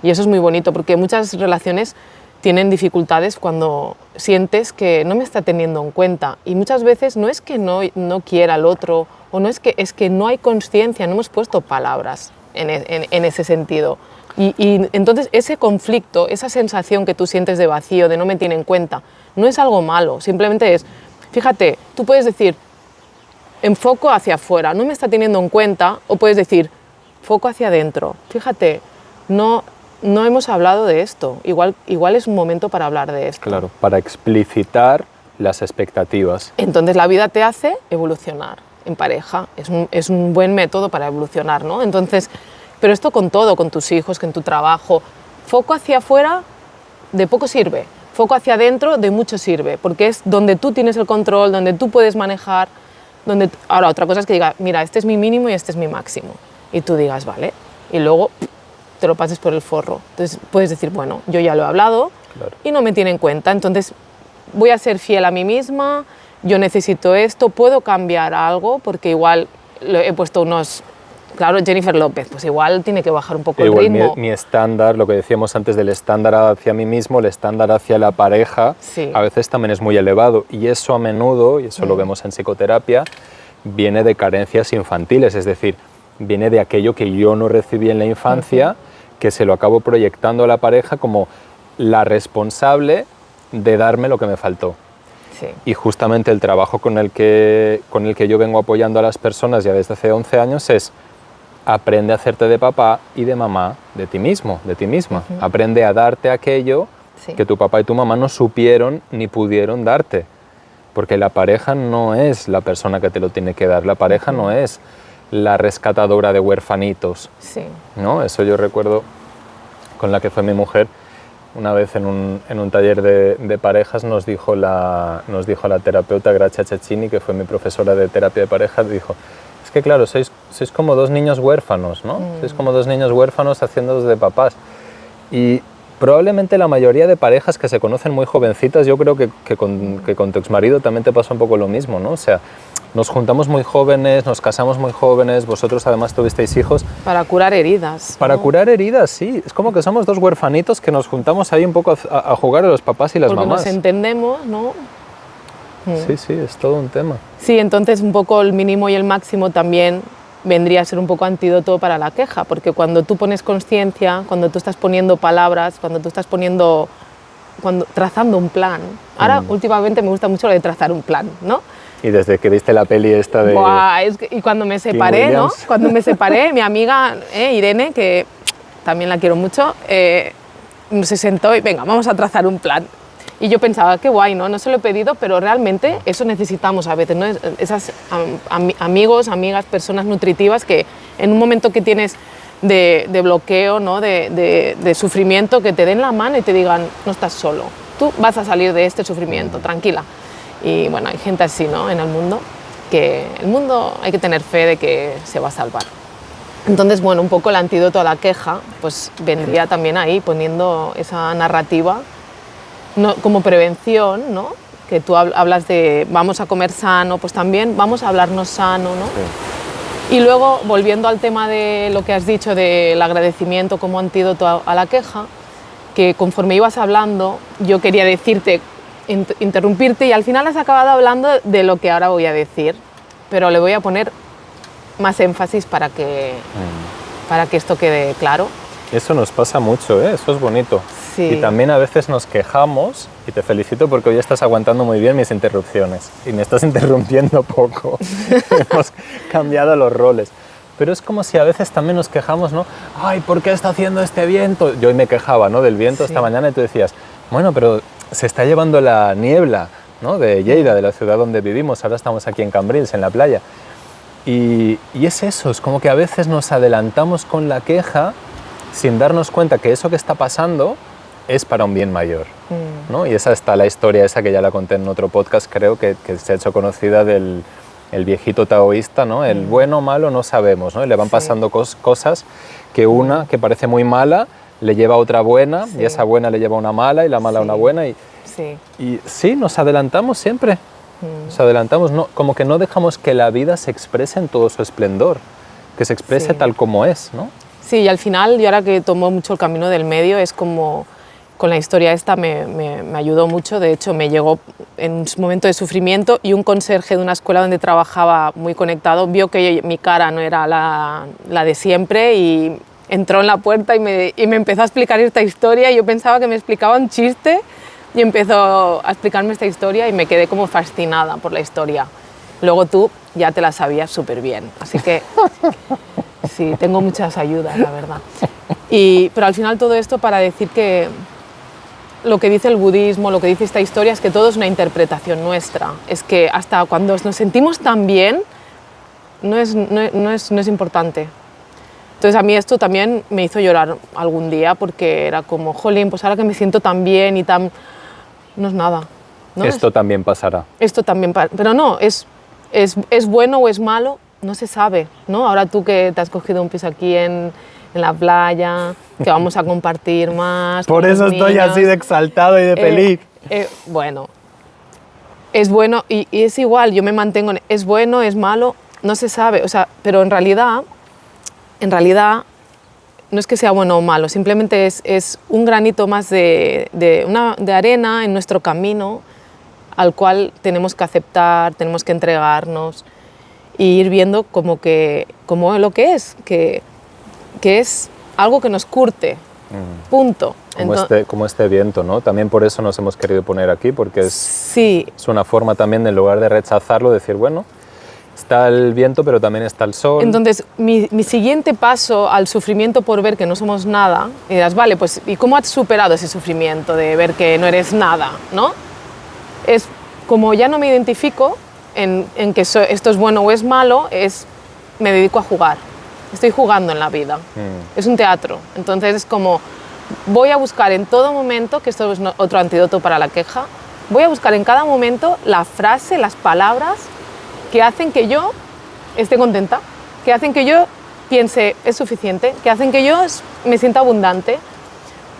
Y eso es muy bonito, porque muchas relaciones tienen dificultades cuando sientes que no me está teniendo en cuenta, y muchas veces no es que no quiera al otro, o no es que no hay consciencia, no hemos puesto palabras en ese sentido. Y entonces ese conflicto, esa sensación que tú sientes de vacío, de no me tiene en cuenta, no es algo malo, simplemente es, fíjate, tú puedes decir, enfoco hacia afuera, no me está teniendo en cuenta, o puedes decir, foco hacia adentro, fíjate, no hemos hablado de esto, igual es un momento para hablar de esto. Claro, para explicitar las expectativas. Entonces la vida te hace evolucionar en pareja, es un buen método para evolucionar, ¿no? Entonces, pero esto con todo, con tus hijos, con tu trabajo, foco hacia afuera de poco sirve, foco hacia adentro de mucho sirve, porque es donde tú tienes el control, donde tú puedes manejar, ahora otra cosa es que diga, mira, este es mi mínimo y este es mi máximo, y tú digas, vale, y luego te lo pases por el forro. Entonces puedes decir, bueno, yo ya lo he hablado, claro, y no me tiene en cuenta, entonces voy a ser fiel a mí misma, yo necesito esto, puedo cambiar algo, porque igual he puesto unos... Claro, Jennifer López, pues igual tiene que bajar un poco el ritmo. Mi estándar, lo que decíamos antes del estándar hacia mí mismo, el estándar hacia la pareja, sí, a veces también es muy elevado, y eso a menudo, y eso lo vemos en psicoterapia, viene de carencias infantiles, es decir, viene de aquello que yo no recibí en la infancia, que se lo acabo proyectando a la pareja como la responsable de darme lo que me faltó. Sí. Y justamente el trabajo con el que yo vengo apoyando a las personas ya desde hace 11 años es: aprende a hacerte de papá y de mamá de ti mismo, de ti misma. Aprende a darte aquello, sí, que tu papá y tu mamá no supieron ni pudieron darte. Porque la pareja no es la persona que te lo tiene que dar, la pareja no es la rescatadora de huerfanitos. Sí. ¿No? Eso yo recuerdo con la que fue mi mujer, una vez en un taller de parejas nos dijo la terapeuta Grazia Cecchini, que fue mi profesora de terapia de parejas, dijo: es que claro, sois como 2 niños huérfanos, ¿no? Sois como 2 niños huérfanos haciéndoos de papás. Y probablemente la mayoría de parejas que se conocen muy jovencitas, yo creo que con tu exmarido también te pasa un poco lo mismo, ¿no? O sea, nos juntamos muy jóvenes, nos casamos muy jóvenes, vosotros además tuvisteis hijos. Para curar heridas. Para, ¿no?, curar heridas, sí. Es como que somos 2 huérfanitos que nos juntamos ahí un poco a jugar a los papás y las mamás. Porque nos entendemos, ¿no? Sí, sí, es todo un tema. Sí, entonces un poco el mínimo y el máximo también vendría a ser un poco antídoto para la queja, porque cuando tú pones consciencia, cuando tú estás poniendo palabras, cuando tú estás trazando un plan. Ahora últimamente me gusta mucho lo de trazar un plan, ¿no? Y desde que viste la peli esta de... Buah, y cuando me separé, ¿no? Cuando me separé, mi amiga Irene, que también la quiero mucho, se sentó y venga, vamos a trazar un plan. Y yo pensaba, qué guay, ¿no? No se lo he pedido, pero realmente eso necesitamos a veces, ¿no? Esas amigos, amigas, personas nutritivas que en un momento que tienes de bloqueo, ¿no? de sufrimiento, que te den la mano y te digan, no estás solo, tú vas a salir de este sufrimiento, tranquila. Y bueno, hay gente así, ¿no?, en el mundo, que el mundo hay que tener fe de que se va a salvar. Entonces, bueno, un poco el antídoto a la queja, pues vendría también ahí, poniendo esa narrativa, no, como prevención, ¿no? Que tú hablas de vamos a comer sano, pues también vamos a hablarnos sano, ¿no? Sí. Y luego, volviendo al tema de lo que has dicho del agradecimiento como antídoto a la queja, que conforme ibas hablando, yo quería decirte, interrumpirte, y al final has acabado hablando de lo que ahora voy a decir, pero le voy a poner más énfasis para que esto quede claro. Eso nos pasa mucho, ¿eh? Eso es bonito. Sí. Y también a veces nos quejamos, y te felicito porque hoy estás aguantando muy bien mis interrupciones y me estás interrumpiendo poco. Hemos cambiado los roles. pero es como si a veces también nos quejamos, ¿no? ¡Ay, ¿por qué está haciendo este viento? Yo hoy me quejaba, ¿no?, del viento esta mañana y tú decías, bueno, pero se está llevando la niebla, ¿no?, de Lleida, de la ciudad donde vivimos, ahora estamos aquí en Cambrils, en la playa. Y es eso, es como que a veces nos adelantamos con la queja sin darnos cuenta que eso que está pasando es para un bien mayor, ¿no? Y esa está la historia esa que ya la conté en otro podcast, creo, que se ha hecho conocida del el viejito taoísta, ¿no? El bueno o malo no sabemos, ¿no? Y le van pasando cosas que una que parece muy mala le lleva a otra buena y esa buena le lleva a una mala y la mala a una buena y sí, nos adelantamos siempre. Nos adelantamos, no, como que no dejamos que la vida se exprese en todo su esplendor, que se exprese tal como es, ¿no? Sí, y al final, yo ahora que tomo mucho el camino del medio, es como, con la historia esta me ayudó mucho, de hecho me llegó en un momento de sufrimiento y un conserje de una escuela donde trabajaba muy conectado, vio que mi cara no era la de siempre y entró en la puerta y me empezó a explicar esta historia y yo pensaba que me explicaba un chiste y empezó a explicarme esta historia y me quedé como fascinada por la historia. Luego tú ya te la sabías súper bien, así que sí, tengo muchas ayudas, la verdad. Pero al final todo esto para decir que lo que dice el budismo, lo que dice esta historia es que todo es una interpretación nuestra. Es que hasta cuando nos sentimos tan bien, no es importante. Entonces a mí esto también me hizo llorar algún día porque era como, jolín, pues ahora que me siento tan bien y tan... No es nada. ¿No? Esto también pasará. Esto también pero no, es bueno o es malo, no se sabe, ¿no? Ahora tú que te has cogido un piso aquí en la playa, que vamos a compartir más. Por eso estoy así de exaltado y de feliz. Bueno, es bueno y es igual, yo me mantengo en es bueno, es malo, no se sabe, o sea, pero en realidad no es que sea bueno o malo, simplemente es un granito más de arena en nuestro camino al cual tenemos que aceptar, tenemos que entregarnos e ir viendo como lo que es, que es algo que nos curte, punto. Como este viento, ¿no? También por eso nos hemos querido poner aquí, porque es una forma también, en lugar de rechazarlo, decir, bueno, está el viento, pero también está el sol. Entonces, mi siguiente paso al sufrimiento por ver que no somos nada, y dirás, vale, pues, ¿y cómo has superado ese sufrimiento de ver que no eres nada, ¿no? Es como ya no me identifico en que esto es bueno o es malo, me dedico a jugar. Estoy jugando en la vida. Es un teatro. Entonces es como, voy a buscar en todo momento, que esto es otro antídoto para la queja, voy a buscar en cada momento la frase, las palabras que hacen que yo esté contenta, que hacen que yo piense es suficiente, que hacen que yo me sienta abundante.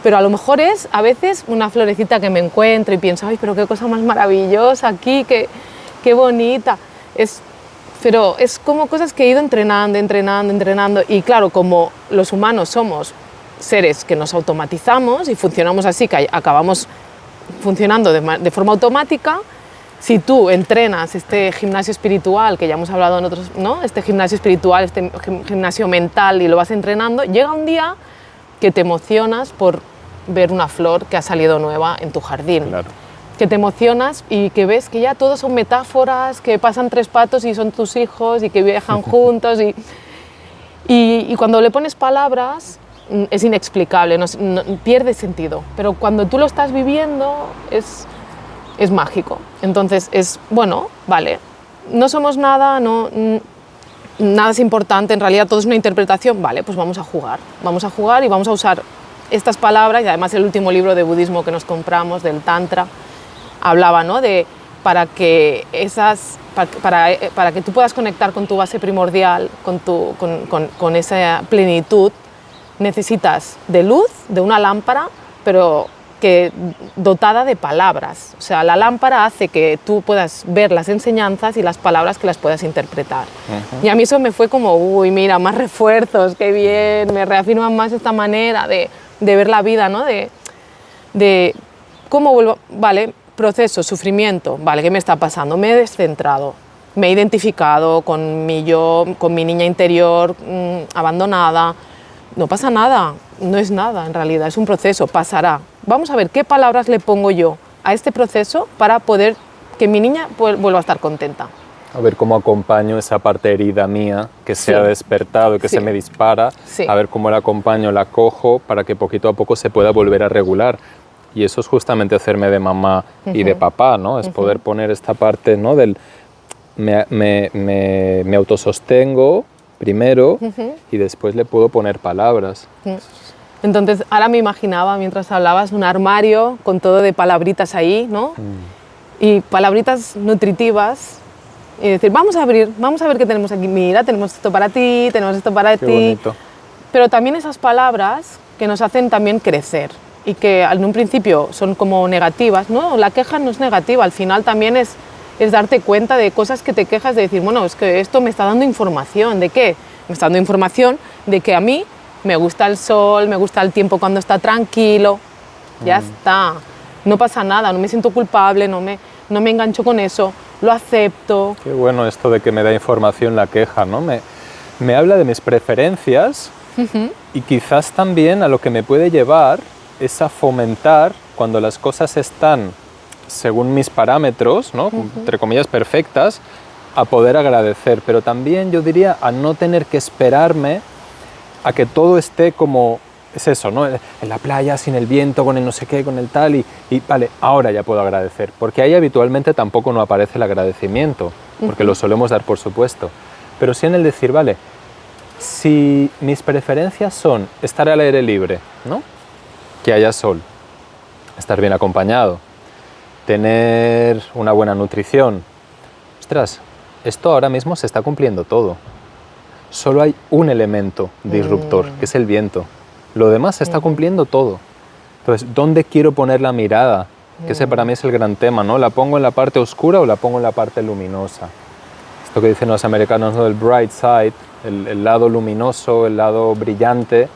Pero a lo mejor es a veces una florecita que me encuentro y pienso, ay, pero qué cosa más maravillosa aquí, qué bonita. Pero es como cosas que he ido entrenando. Y claro, como los humanos somos seres que nos automatizamos y funcionamos así, que acabamos funcionando de forma automática, si tú entrenas este gimnasio espiritual, que ya hemos hablado en otros, ¿no? Este gimnasio espiritual, este gimnasio mental, y lo vas entrenando, llega un día que te emocionas por ver una flor que ha salido nueva en tu jardín. Claro. Que te emocionas y que ves que ya todo son metáforas, que pasan tres patos y son tus hijos y que viajan juntos. Y cuando le pones palabras es inexplicable, pierde sentido. Pero cuando tú lo estás viviendo es mágico. Entonces es, bueno, vale, no somos nada, nada es importante, en realidad todo es una interpretación, vale, pues vamos a jugar y vamos a usar estas palabras, y además el último libro de budismo que nos compramos, del Tantra, hablaba, ¿no?, de para que tú puedas conectar con tu base primordial, con esa plenitud, necesitas de luz, de una lámpara, pero que dotada de palabras. O sea, la lámpara hace que tú puedas ver las enseñanzas y las palabras que las puedas interpretar. Y a mí eso me fue como, uy, mira, más refuerzos, qué bien, me reafirman más esta manera de ver la vida, ¿no? De cómo vuelvo, vale, proceso, sufrimiento, vale, ¿qué me está pasando? Me he descentrado, me he identificado con mi yo, con mi niña interior abandonada. No pasa nada, no es nada en realidad, es un proceso, pasará. Vamos a ver qué palabras le pongo yo a este proceso para poder que mi niña vuelva a estar contenta. A ver cómo acompaño esa parte herida mía que se ha despertado y que se me dispara, a ver cómo la acompaño, la cojo para que poquito a poco se pueda volver a regular. Y eso es justamente hacerme de mamá y de papá, ¿no? Es poder poner esta parte, ¿no? Del me autosostengo primero y después le puedo poner palabras. Entonces, ahora me imaginaba, mientras hablabas, un armario con todo de palabritas ahí, ¿no? Y palabritas nutritivas. Y decir, vamos a ver qué tenemos aquí. Mira, tenemos esto para ti, tenemos esto para ti. Bonito. Pero también esas palabras que nos hacen también crecer y que en un principio son como negativas, ¿no? La queja no es negativa, al final también es darte cuenta de cosas que te quejas, de decir, bueno, es que esto me está dando información. ¿De qué? Me está dando información de que a mí me gusta el sol, me gusta el tiempo cuando está tranquilo. Ya está. No pasa nada, no me siento culpable, no me engancho con eso, lo acepto. Qué bueno esto de que me da información la queja, ¿no? Me habla de mis preferencias y quizás también a lo que me puede llevar es a fomentar cuando las cosas están según mis parámetros, ¿no? Entre comillas perfectas, a poder agradecer, pero también yo diría a no tener que esperarme a que todo esté como es eso, ¿no? En la playa, sin el viento, con el no sé qué, con el tal, y vale, ahora ya puedo agradecer, porque ahí habitualmente tampoco no aparece el agradecimiento, porque lo solemos dar por supuesto, pero sí en el decir, vale, si mis preferencias son estar al aire libre, ¿no? Que haya sol, estar bien acompañado, tener una buena nutrición, ostras, esto ahora mismo se está cumpliendo todo. Solo hay un elemento disruptor, que es el viento. Lo demás se está cumpliendo todo. Entonces, ¿dónde quiero poner la mirada? Que ese para mí es el gran tema, ¿no? ¿La pongo en la parte oscura o la pongo en la parte luminosa? Esto que dicen los americanos, ¿no? El bright side, el lado luminoso, el lado brillante,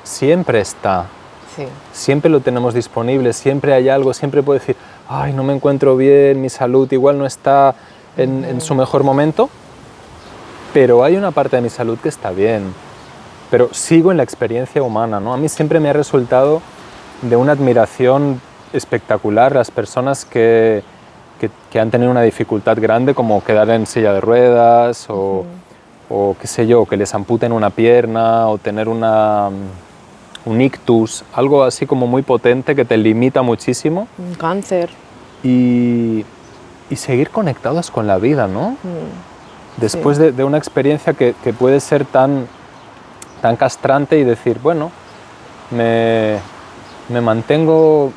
siempre está. Sí. Siempre lo tenemos disponible, siempre hay algo, siempre puedo decir, ay, no me encuentro bien, mi salud igual no está en su mejor momento, pero hay una parte de mi salud que está bien. Pero sigo en la experiencia humana, ¿no? A mí siempre me ha resultado de una admiración espectacular las personas que han tenido una dificultad grande, como quedar en silla de ruedas o qué sé yo, que les amputen una pierna o tener un ictus, algo así como muy potente que te limita muchísimo. Un cáncer. Y seguir conectados con la vida, ¿no? Después de una experiencia que puede ser tan castrante y decir, bueno, me mantengo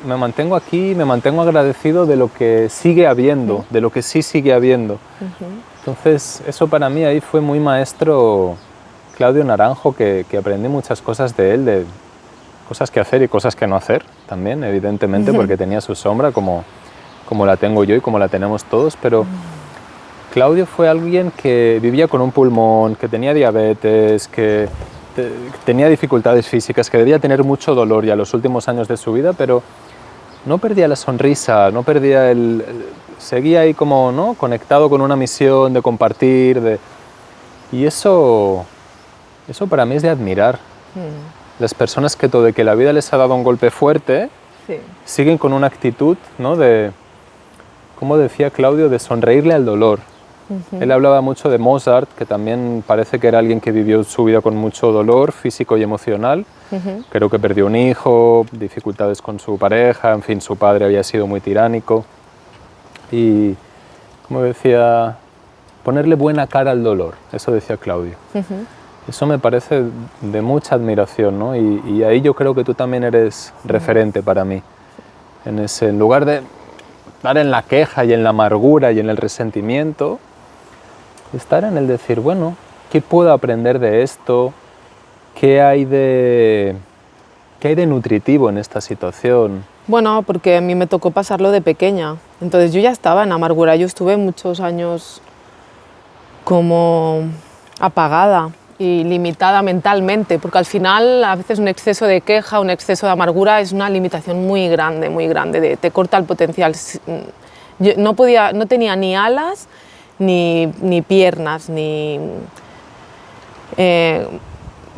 aquí, me mantengo agradecido de lo que sigue habiendo, de lo que sí sigue habiendo. Entonces, eso para mí ahí fue muy maestro Claudio Naranjo, que aprendí muchas cosas de él, de cosas que hacer y cosas que no hacer también, evidentemente, porque tenía su sombra como la tengo yo y como la tenemos todos, pero Claudio fue alguien que vivía con un pulmón, que tenía diabetes, que tenía dificultades físicas, que debía tener mucho dolor ya los últimos años de su vida, pero no perdía la sonrisa, no perdía seguía ahí como, ¿no? Conectado con una misión de compartir, y eso para mí es de admirar. Las personas que la vida les ha dado un golpe fuerte, siguen con una actitud, ¿no? De, como decía Claudio, de sonreírle al dolor. Él hablaba mucho de Mozart, que también parece que era alguien que vivió su vida con mucho dolor físico y emocional. Creo que perdió un hijo, dificultades con su pareja, en fin, su padre había sido muy tiránico. Y, como decía, ponerle buena cara al dolor, eso decía Claudio. Eso me parece de mucha admiración, ¿no? Y ahí yo creo que tú también eres referente para mí. En lugar de estar en la queja y en la amargura y en el resentimiento, estar en el decir, bueno, ¿qué puedo aprender de esto? ¿Qué hay de nutritivo en esta situación? Bueno, porque a mí me tocó pasarlo de pequeña. Entonces yo ya estaba en amargura. Yo estuve muchos años como apagada y limitada mentalmente, porque al final a veces un exceso de queja, un exceso de amargura es una limitación muy grande, te corta el potencial. Yo no tenía ni alas, ni piernas,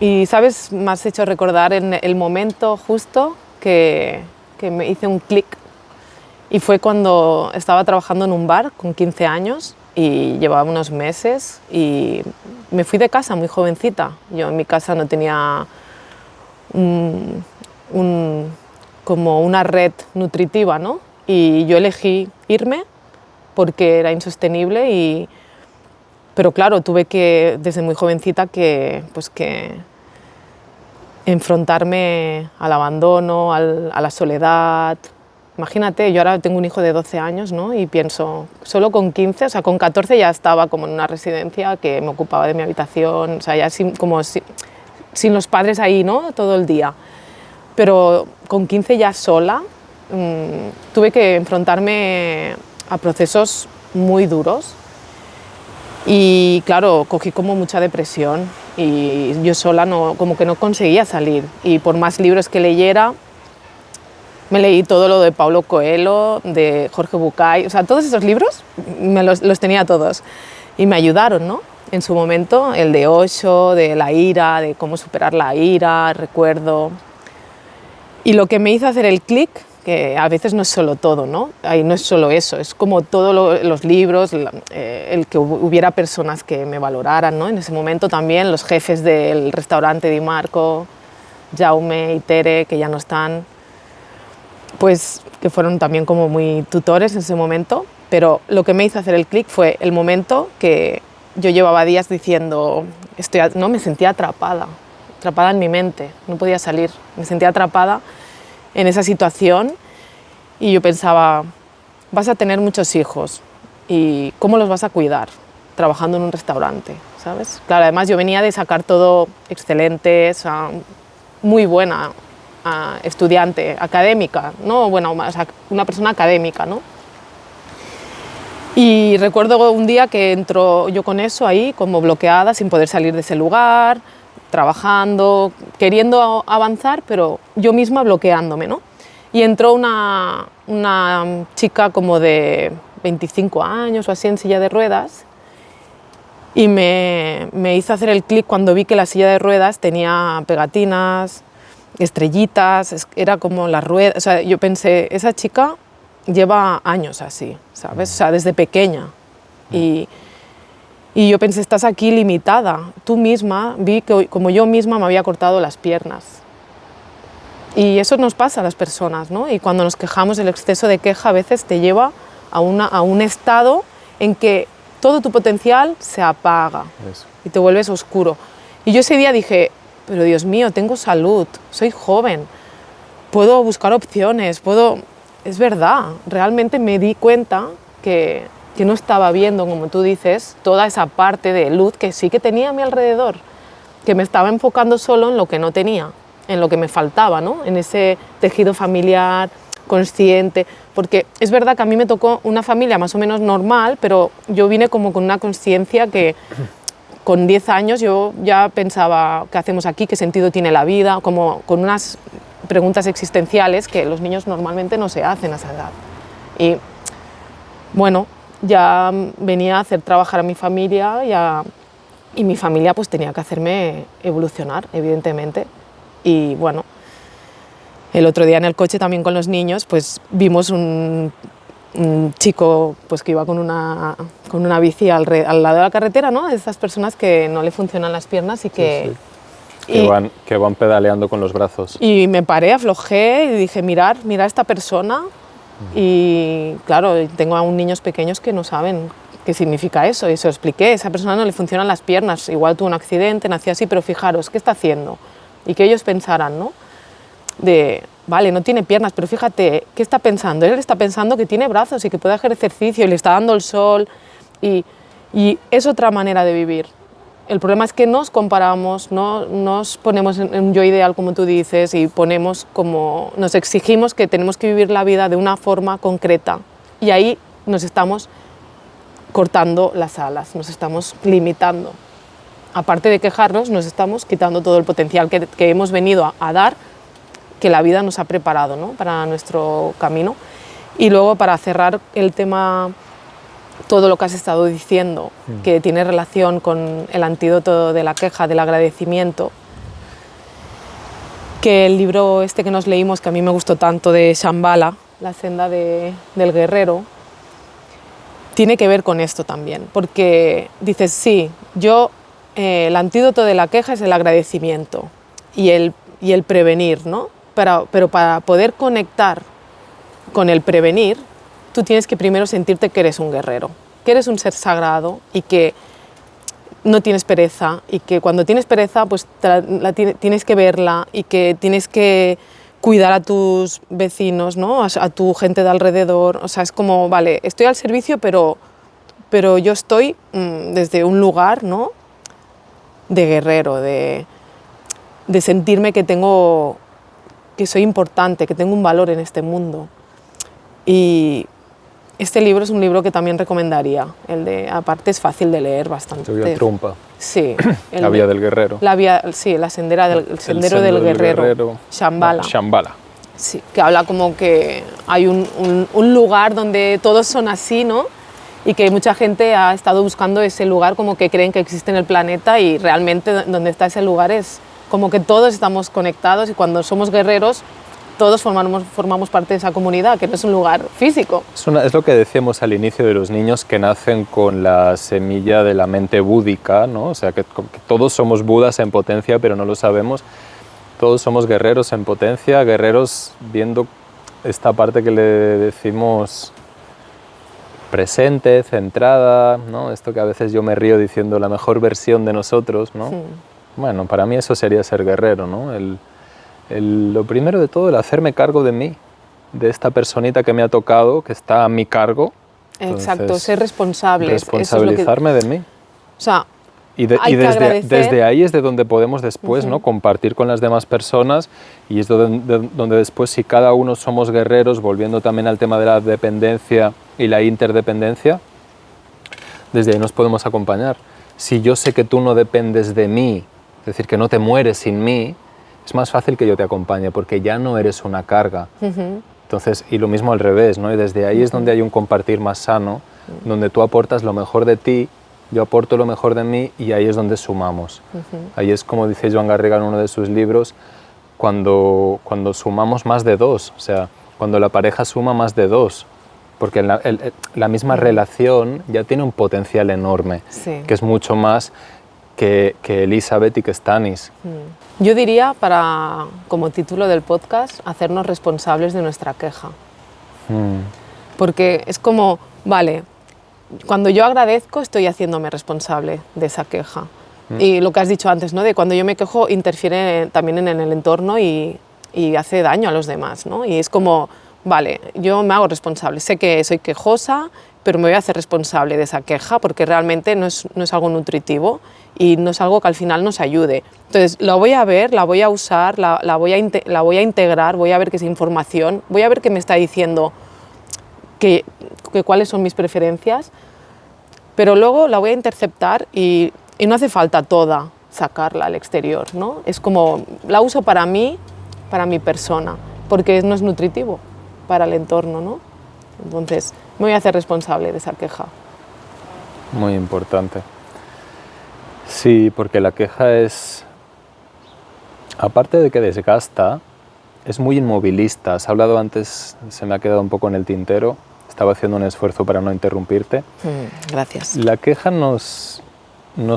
y sabes, me has hecho recordar en el momento justo que me hice un clic, y fue cuando estaba trabajando en un bar con 15 años y llevaba unos meses y me fui de casa muy jovencita. Yo en mi casa no tenía como una red nutritiva, ¿no? Y yo elegí irme porque era insostenible, pero claro, tuve que, desde muy jovencita, que enfrentarme al abandono, a la soledad. Imagínate, yo ahora tengo un hijo de 12 años, ¿no? Y pienso, solo con 15, o sea, con 14 ya estaba como en una residencia que me ocupaba de mi habitación, o sea, ya sin los padres ahí, ¿no? Todo el día. Pero con 15 ya sola, tuve que enfrentarme a procesos muy duros y claro, cogí como mucha depresión y yo sola como que no conseguía salir, y por más libros que leyera, me leí todo lo de Paulo Coelho, de Jorge Bucay, o sea, todos esos libros los tenía todos y me ayudaron, ¿no? En su momento, el de Osho, de la ira, de cómo superar la ira, recuerdo. Y lo que me hizo hacer el clic, que a veces no es solo todo, ¿no? Ahí no es solo eso, es como todos los libros, el que hubiera personas que me valoraran, ¿no? En ese momento también los jefes del restaurante Di Marco, Jaume y Tere, que ya no están, pues que fueron también como muy tutores en ese momento, pero lo que me hizo hacer el clic fue el momento que yo llevaba días diciendo, no, me sentía atrapada en mi mente, no podía salir, me sentía atrapada en esa situación y yo pensaba, vas a tener muchos hijos y ¿cómo los vas a cuidar trabajando en un restaurante? ¿Sabes? Claro, además yo venía de sacar todo excelente, o sea, muy buena estudiante, académica, ¿no? Bueno, o sea, una persona académica, ¿no? Y recuerdo un día que entro yo con eso ahí, como bloqueada, sin poder salir de ese lugar, trabajando, queriendo avanzar, pero yo misma bloqueándome, ¿no? Y entró una chica como de 25 años o así en silla de ruedas y me hizo hacer el clic cuando vi que la silla de ruedas tenía pegatinas, estrellitas, era como las ruedas, o sea, yo pensé, esa chica lleva años así, ¿sabes? O sea, desde pequeña. Y yo pensé, estás aquí limitada. Tú misma, vi que como yo misma me había cortado las piernas. Y eso nos pasa a las personas, ¿no? Y cuando nos quejamos, el exceso de queja a veces te lleva a un estado en que todo tu potencial se apaga y te vuelves oscuro. Y yo ese día dije, pero Dios mío, tengo salud, soy joven, puedo buscar opciones, Es verdad, realmente me di cuenta que no estaba viendo, como tú dices, toda esa parte de luz que sí que tenía a mi alrededor, que me estaba enfocando solo en lo que no tenía, en lo que me faltaba, ¿no? En ese tejido familiar, consciente, porque es verdad que a mí me tocó una familia más o menos normal, pero yo vine como con una conciencia que con 10 años yo ya pensaba, ¿qué hacemos aquí? ¿Qué sentido tiene la vida? Como con unas preguntas existenciales que los niños normalmente no se hacen a esa edad. Y bueno, ya venía a hacer trabajar a mi familia y mi familia pues tenía que hacerme evolucionar, evidentemente. Y bueno, el otro día en el coche también con los niños pues vimos un chico pues que iba con una bici al lado de la carretera, ¿no? De esas personas que no le funcionan las piernas y que... Sí, sí. Que van pedaleando con los brazos. Y me paré, aflojé y dije, mira a esta persona. Y claro, tengo aún niños pequeños que no saben qué significa eso, y se lo expliqué, esa persona no le funcionan las piernas, igual tuvo un accidente, nació así, pero fijaros, ¿qué está haciendo? Y que ellos pensaran, ¿no? Vale, no tiene piernas, pero fíjate, ¿qué está pensando? Él está pensando que tiene brazos y que puede hacer ejercicio y le está dando el sol, y es otra manera de vivir. El problema es que nos comparamos, no nos ponemos en un yo ideal, como tú dices, y nos exigimos que tenemos que vivir la vida de una forma concreta. Y ahí nos estamos cortando las alas, nos estamos limitando. Aparte de quejarnos, nos estamos quitando todo el potencial que hemos venido a dar, que la vida nos ha preparado, ¿no? Para nuestro camino. Y luego, para cerrar el tema, todo lo que has estado diciendo, que tiene relación con el antídoto de la queja, del agradecimiento, que el libro este que nos leímos, que a mí me gustó tanto, de Shambhala, La senda del guerrero, tiene que ver con esto también, porque dices, sí, el antídoto de la queja es el agradecimiento y el prevenir, ¿no? Pero para poder conectar con el prevenir, tú tienes que primero sentirte que eres un guerrero, que eres un ser sagrado y que no tienes pereza, y que cuando tienes pereza pues tienes que verla, y que tienes que cuidar a tus vecinos, ¿no? A tu gente de alrededor. O sea, es como, vale, estoy al servicio, pero yo estoy desde un lugar, ¿no?, de guerrero, de sentirme que soy importante, que tengo un valor en este mundo. Y este libro es un libro que también recomendaría. Aparte es fácil de leer bastante. Se vio trompa. Sí. La vía del guerrero. Sí, el sendero del guerrero. Shambhala. Shambhala. Sí, que habla como que hay un lugar donde todos son así, ¿no? Y que mucha gente ha estado buscando ese lugar, como que creen que existe en el planeta, y realmente donde está ese lugar es como que todos estamos conectados, y cuando somos guerreros todos formamos parte de esa comunidad, que no es un lugar físico. Es lo que decíamos al inicio de los niños que nacen con la semilla de la mente búdica, ¿no? O sea, que todos somos budas en potencia, pero no lo sabemos. Todos somos guerreros en potencia, guerreros viendo esta parte que le decimos presente, centrada, ¿no? Esto que a veces yo me río diciendo la mejor versión de nosotros, ¿no? Bueno, para mí eso sería ser guerrero, ¿no? Lo primero de todo, el hacerme cargo de mí, de esta personita que me ha tocado, que está a mi cargo. Exacto, ser responsable. Responsabilizarme de mí. O sea, y desde ahí es de donde podemos después, ¿no?, compartir con las demás personas, y es donde después, si cada uno somos guerreros, volviendo también al tema de la dependencia y la interdependencia, desde ahí nos podemos acompañar. Si yo sé que tú no dependes de mí, es decir, que no te mueres sin mí, es más fácil que yo te acompañe, porque ya no eres una carga. Entonces, y lo mismo al revés, ¿no? Y desde ahí es donde hay un compartir más sano, donde tú aportas lo mejor de ti, yo aporto lo mejor de mí, y ahí es donde sumamos. Ahí es, como dice Joan Garriga en uno de sus libros, cuando sumamos más de dos, o sea, cuando la pareja suma más de dos, porque la misma relación ya tiene un potencial enorme, que es mucho más que Elizabeth y que Stannis. Yo diría, como título del podcast, hacernos responsables de nuestra queja. Porque es como, vale, cuando yo agradezco estoy haciéndome responsable de esa queja. Y lo que has dicho antes, ¿no?, de cuando yo me quejo interfiere también en el entorno y hace daño a los demás, ¿no? Y es como, vale, yo me hago responsable, sé que soy quejosa, pero me voy a hacer responsable de esa queja, porque realmente no es algo nutritivo y no es algo que al final nos ayude. Entonces, la voy a ver, la voy a usar, la voy a integrar, voy a ver qué es información, voy a ver qué me está diciendo, que cuáles son mis preferencias, pero luego la voy a interceptar y no hace falta toda sacarla al exterior, ¿no? Es como, la uso para mí, para mi persona, porque no es nutritivo para el entorno, ¿no? Entonces, me voy a hacer responsable de esa queja. Muy importante. Sí, porque la queja es, aparte de que desgasta, es muy inmovilista. Has hablado antes, se me ha quedado un poco en el tintero, estaba haciendo un esfuerzo para no interrumpirte. Gracias. La queja nos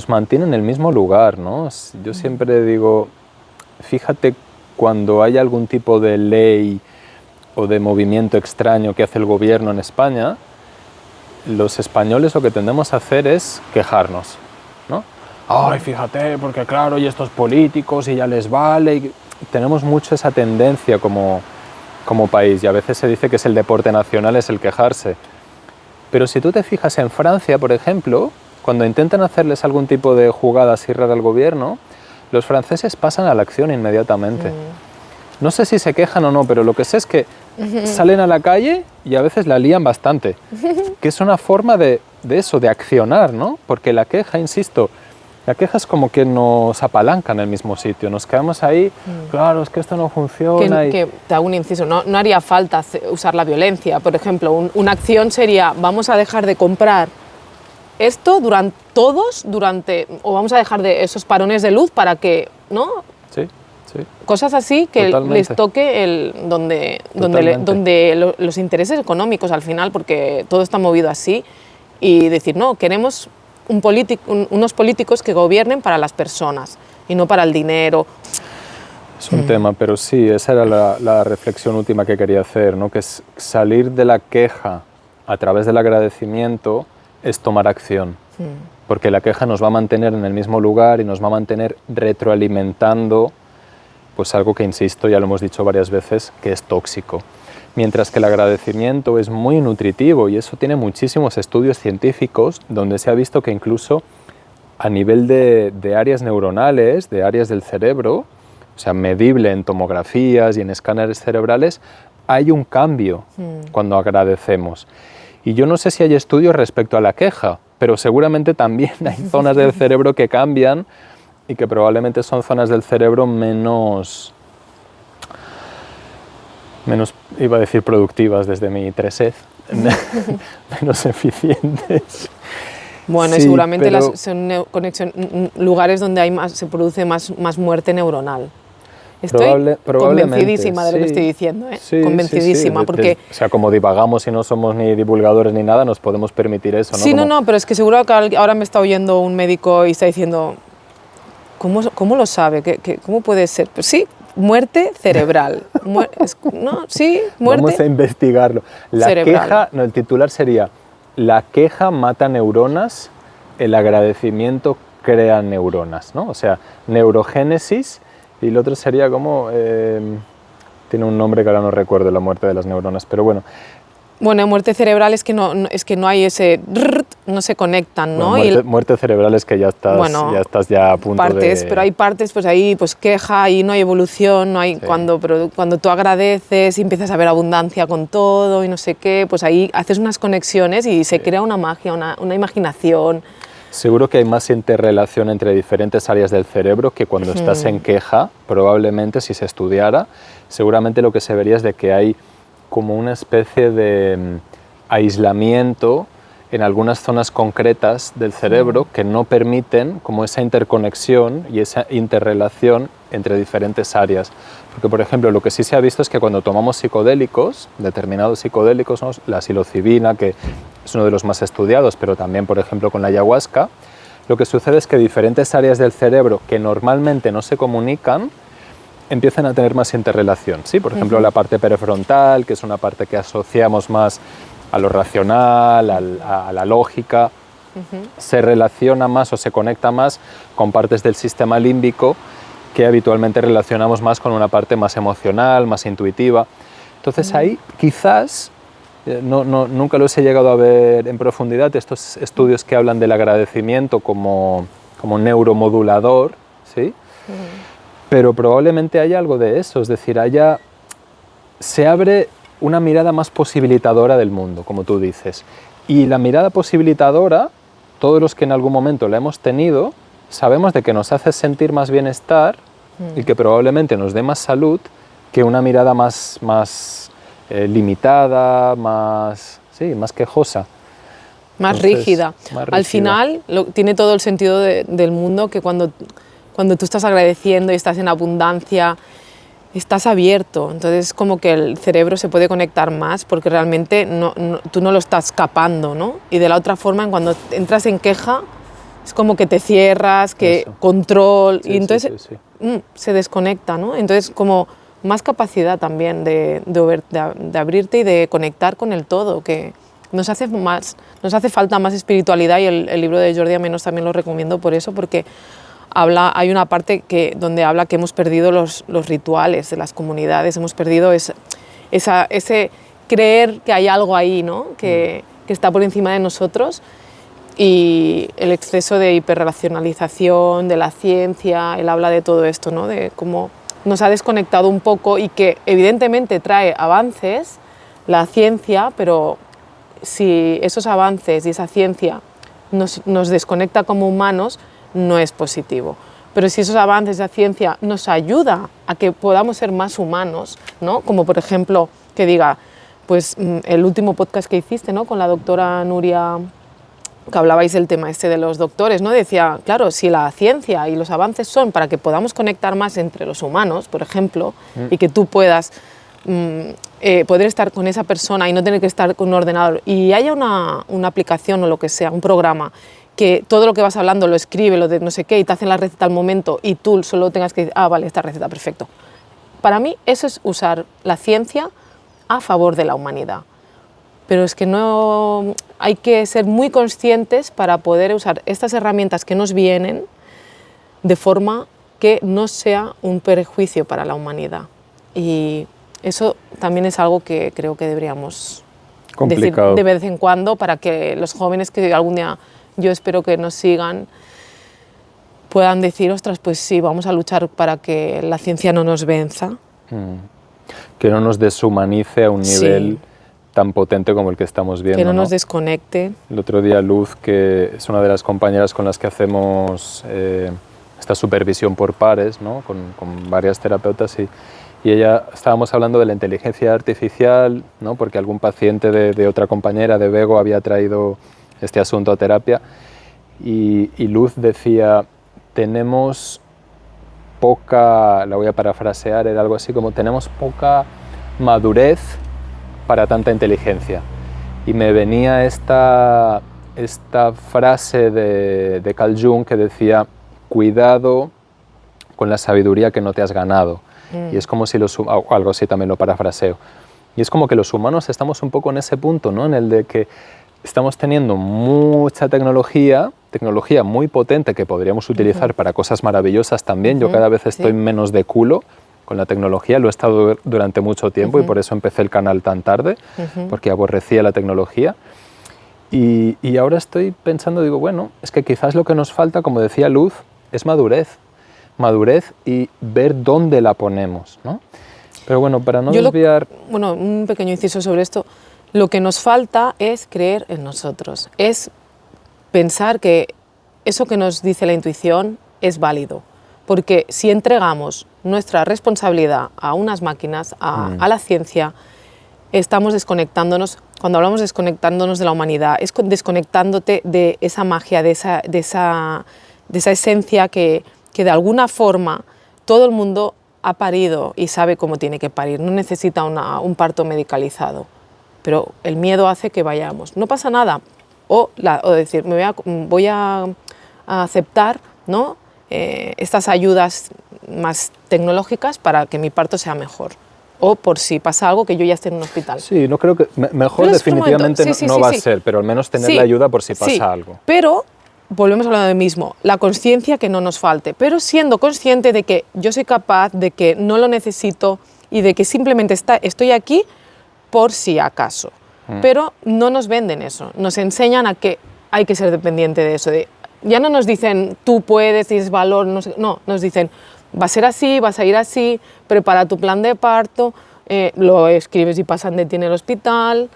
mantiene en el mismo lugar, ¿no? Yo siempre digo, fíjate cuando hay algún tipo de ley o de movimiento extraño que hace el gobierno en España, los españoles lo que tendemos a hacer es quejarnos, ¿no? Ay, fíjate, porque claro, y estos políticos, y ya les vale. Y tenemos mucho esa tendencia como país, y a veces se dice que es el deporte nacional, es el quejarse. Pero si tú te fijas en Francia, por ejemplo, cuando intentan hacerles algún tipo de jugada así rara al gobierno, los franceses pasan a la acción inmediatamente. No sé si se quejan o no, pero lo que sé es que salen a la calle y a veces la lían bastante, que es una forma de eso, de accionar, ¿no? Porque la queja, insisto, la queja es como que nos apalanca en el mismo sitio, nos quedamos ahí, claro, es que esto no funciona. Que te hago un inciso, no haría falta usar la violencia. Por ejemplo, una acción sería, vamos a dejar de comprar esto o vamos a dejar de esos parones de luz para que, ¿no? Sí. Cosas así que Totalmente. les toque donde los intereses económicos al final, porque todo está movido así, y decir, no, queremos unos políticos que gobiernen para las personas y no para el dinero. Es un tema, pero sí, esa era la reflexión última que quería hacer, ¿no? Que es salir de la queja a través del agradecimiento es tomar acción, porque la queja nos va a mantener en el mismo lugar y nos va a mantener retroalimentando pues algo que, insisto, ya lo hemos dicho varias veces, que es tóxico. Mientras que el agradecimiento es muy nutritivo y eso tiene muchísimos estudios científicos donde se ha visto que incluso a nivel de áreas neuronales, de áreas del cerebro, o sea, medible en tomografías y en escáneres cerebrales, hay un cambio cuando agradecemos. Y yo no sé si hay estudios respecto a la queja, pero seguramente también hay zonas del cerebro que cambian y que probablemente son zonas del cerebro menos, iba a decir productivas desde mi tresez, menos eficientes. Bueno, sí, y seguramente pero son lugares donde se produce más muerte neuronal. Estoy convencidísima de lo que estoy diciendo, ¿eh? Sí, convencidísima, sí. porque... O sea, como divagamos y no somos ni divulgadores ni nada, nos podemos permitir eso, ¿no? Sí, no, pero es que seguro que ahora me está oyendo un médico y está diciendo, ¿cómo lo sabe? ¿Cómo puede ser? Pues sí, muerte cerebral. Sí, muerte. Vamos a investigarlo. La cerebral. Queja, no, el titular sería, la queja mata neuronas, el agradecimiento crea neuronas, ¿no? O sea, neurogénesis, y el otro sería como, tiene un nombre que ahora no recuerdo, la muerte de las neuronas, pero bueno. Bueno, muerte cerebral es que no hay ese... no se conectan, ¿no? Bueno, muerte cerebral es que ya estás a punto partes, de... pero hay partes, pues ahí pues queja, ahí no hay evolución, no hay... Sí. Cuando tú agradeces y empiezas a ver abundancia con todo y no sé qué, pues ahí haces unas conexiones y se crea una magia, una imaginación. Seguro que hay más interrelación entre diferentes áreas del cerebro que cuando estás en queja. Probablemente, si se estudiara, seguramente lo que se vería es de que hay como una especie de aislamiento en algunas zonas concretas del cerebro que no permiten como esa interconexión y esa interrelación entre diferentes áreas. Porque, por ejemplo, lo que sí se ha visto es que cuando tomamos psicodélicos, determinados psicodélicos, ¿no? La psilocibina, que es uno de los más estudiados, pero también, por ejemplo, con la ayahuasca, lo que sucede es que diferentes áreas del cerebro que normalmente no se comunican empiezan a tener más interrelación, ¿sí? Por ejemplo, la parte prefrontal, que es una parte que asociamos más a lo racional, a la lógica, se relaciona más o se conecta más con partes del sistema límbico que habitualmente relacionamos más con una parte más emocional, más intuitiva. Entonces ahí quizás, nunca los he llegado a ver en profundidad, estos estudios que hablan del agradecimiento como neuromodulador, ¿sí? Pero probablemente haya algo de eso, es decir, se abre una mirada más posibilitadora del mundo, como tú dices. Y la mirada posibilitadora, todos los que en algún momento la hemos tenido, sabemos de que nos hace sentir más bienestar y que probablemente nos dé más salud que una mirada más limitada, más quejosa. Más rígida. Al final tiene todo el sentido del mundo que cuando tú estás agradeciendo y estás en abundancia, estás abierto, entonces como que el cerebro se puede conectar más porque realmente tú no lo estás capando, ¿no? Y de la otra forma, cuando entras en queja, es como que te cierras, control, y entonces se desconecta, ¿no? Entonces como más capacidad también de abrirte y de conectar con el todo, que nos hace falta más espiritualidad, y el libro de Jordi Amenos también lo recomiendo por eso, porque hay una parte donde habla que hemos perdido los rituales de las comunidades, hemos perdido ese creer que hay algo ahí, ¿no? que está por encima de nosotros, y el exceso de hiperracionalización de la ciencia. Él habla de todo esto, ¿no? De cómo nos ha desconectado un poco, y que evidentemente trae avances la ciencia, pero si esos avances y esa ciencia nos desconecta como humanos, no es positivo. Pero si esos avances de la ciencia nos ayuda a que podamos ser más humanos, ¿no? Como por ejemplo que diga, pues el último podcast que hiciste, ¿no? Con la doctora Nuria, que hablabais del tema este de los doctores, ¿no? Decía, claro, si la ciencia y los avances son para que podamos conectar más entre los humanos, por ejemplo, y que tú puedas poder estar con esa persona y no tener que estar con un ordenador y haya una aplicación o lo que sea, un programa, que todo lo que vas hablando lo escribe, lo de no sé qué, y te hacen la receta al momento y tú solo tengas que decir, ah, vale, esta receta, perfecto. Para mí eso es usar la ciencia a favor de la humanidad. Pero es que no hay que ser muy conscientes para poder usar estas herramientas que nos vienen de forma que no sea un perjuicio para la humanidad. Y eso también es algo que creo que deberíamos decir de vez en cuando para que los jóvenes que algún día yo espero que nos sigan puedan decir, ostras, pues sí, vamos a luchar para que la ciencia no nos venza. Que no nos deshumanice a un nivel tan potente como el que estamos viendo. Que no nos desconecte. El otro día Luz, que es una de las compañeras con las que hacemos esta supervisión por pares, ¿no? con varias terapeutas, y ella, estábamos hablando de la inteligencia artificial, ¿no? Porque algún paciente de otra compañera, de Bego, había traído este asunto a terapia, y Luz decía, tenemos poca, la voy a parafrasear, era algo así como, tenemos poca madurez para tanta inteligencia. Y me venía esta frase de Carl Jung que decía, cuidado con la sabiduría que no te has ganado. Y es como si algo así también lo parafraseo. Y es como que los humanos estamos un poco en ese punto, ¿no? En el de que estamos teniendo mucha tecnología muy potente que podríamos utilizar para cosas maravillosas también. Yo cada vez estoy menos de culo con la tecnología, lo he estado durante mucho tiempo y por eso empecé el canal tan tarde, porque aborrecía la tecnología. Y ahora estoy pensando, digo, bueno, es que quizás lo que nos falta, como decía Luz, es madurez y ver dónde la ponemos, ¿no? Pero bueno, para no desviar... Bueno, un pequeño inciso sobre esto. Lo que nos falta es creer en nosotros, es pensar que eso que nos dice la intuición es válido. Porque si entregamos nuestra responsabilidad a unas máquinas, a la ciencia, estamos desconectándonos. Cuando hablamos de desconectándonos de la humanidad, es desconectándote de esa magia, de esa esencia que de alguna forma todo el mundo ha parido y sabe cómo tiene que parir. No necesita un parto medicalizado. Pero el miedo hace que vayamos. No pasa nada. O decir, voy a aceptar, ¿no? Estas ayudas más tecnológicas para que mi parto sea mejor. O por si pasa algo que yo ya esté en un hospital. Sí, no creo que... Mejor definitivamente no va a ser, pero al menos tener la ayuda por si pasa algo. Pero, volvemos a hablar de mismo, la conciencia que no nos falte, pero siendo consciente de que yo soy capaz, de que no lo necesito y de que simplemente estoy aquí por si acaso. Pero no nos venden eso, nos enseñan a que hay que ser dependiente de eso. Ya no nos dicen, tú puedes, tienes valor, no, nos dicen, va a ser así, vas a ir así, prepara tu plan de parto, lo escribes y pasan de ti en el hospital,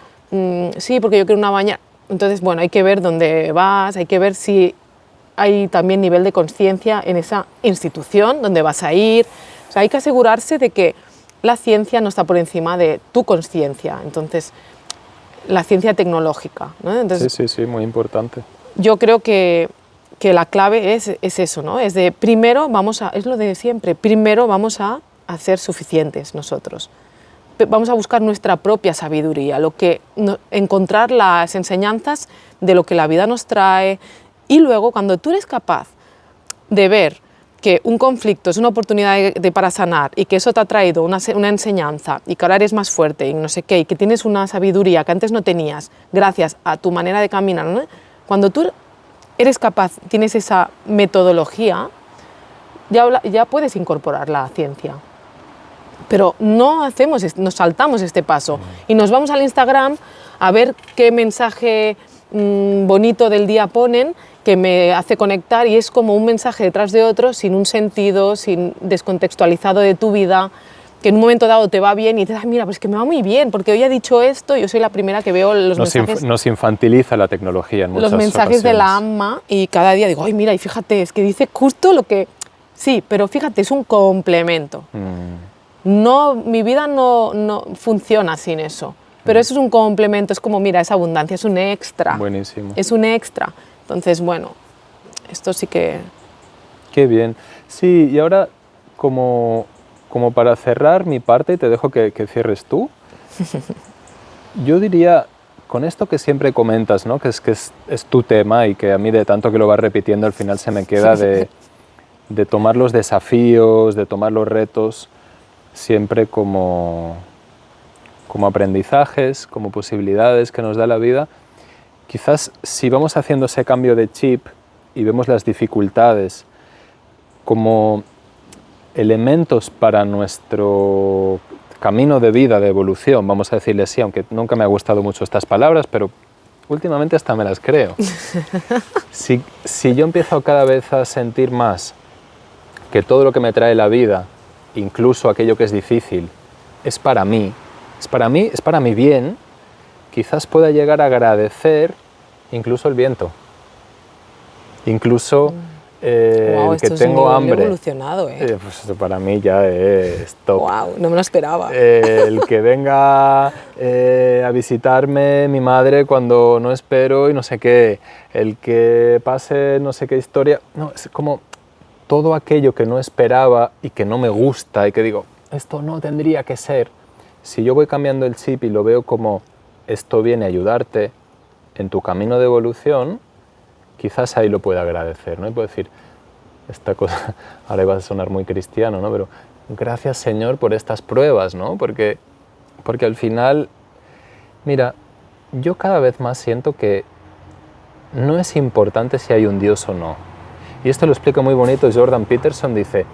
sí, porque yo quiero una bañera. Entonces, bueno, hay que ver dónde vas, hay que ver si hay también nivel de conciencia en esa institución donde vas a ir. O sea, hay que asegurarse de que la ciencia no está por encima de tu conciencia. Entonces, la ciencia tecnológica, ¿no? Entonces, sí, muy importante. Yo creo que la clave es eso, ¿no? Es de primero es lo de siempre, primero vamos a ser suficientes nosotros. Vamos a buscar nuestra propia sabiduría, encontrar las enseñanzas de lo que la vida nos trae, y luego cuando tú eres capaz de ver que un conflicto es una oportunidad para sanar y que eso te ha traído una enseñanza y que ahora eres más fuerte y no sé qué, y que tienes una sabiduría que antes no tenías gracias a tu manera de caminar, ¿no? Cuando tú eres capaz, tienes esa metodología, ya puedes incorporar la ciencia. Pero nos saltamos este paso y nos vamos al Instagram a ver qué mensaje bonito del día ponen que me hace conectar, y es como un mensaje detrás de otro sin un sentido, sin descontextualizado de tu vida, que en un momento dado te va bien y dices, mira, pues que me va muy bien porque hoy ha dicho esto. Yo soy la primera que veo los mensajes. Nos infantiliza la tecnología en muchas ocasiones. Los mensajes de la AMMA, y cada día digo, ay, mira, y fíjate, es que dice justo lo que... Sí, pero fíjate, es un complemento. No, mi vida no funciona sin eso, pero eso es un complemento, es como, mira, es abundancia, es un extra. Buenísimo. Es un extra. Entonces, bueno, esto sí que... Qué bien. Sí, y ahora, como para cerrar mi parte, y te dejo que cierres tú, Yo diría, con esto que siempre comentas, ¿no? que es tu tema y que a mí de tanto que lo vas repitiendo al final se me queda de tomar los desafíos, de tomar los retos siempre como aprendizajes, como posibilidades que nos da la vida. Quizás si vamos haciendo ese cambio de chip y vemos las dificultades como elementos para nuestro camino de vida, de evolución, vamos a decirle así, aunque nunca me ha gustado mucho estas palabras, pero últimamente hasta me las creo. Si yo empiezo cada vez a sentir más que todo lo que me trae la vida, incluso aquello que es difícil, es para mí, es para mi bien, quizás pueda llegar a agradecer incluso el viento, incluso Wow, el que tengo hambre. Evolucionado, pues eso para mí ya es top. Wow, no me lo esperaba. El que venga a visitarme mi madre cuando no espero y no sé qué, el que pase no sé qué historia, no, es como todo aquello que no esperaba y que no me gusta y que digo, esto no tendría que ser. Si yo voy cambiando el chip y lo veo como esto viene a ayudarte en tu camino de evolución, quizás ahí lo pueda agradecer, ¿no? Y puedo decir, esta cosa, ahora iba a sonar muy cristiano, ¿no? Pero gracias Señor por estas pruebas, ¿no? Porque al final, mira, yo cada vez más siento que no es importante si hay un Dios o no. Y esto lo explica muy bonito Jordan Peterson, dice,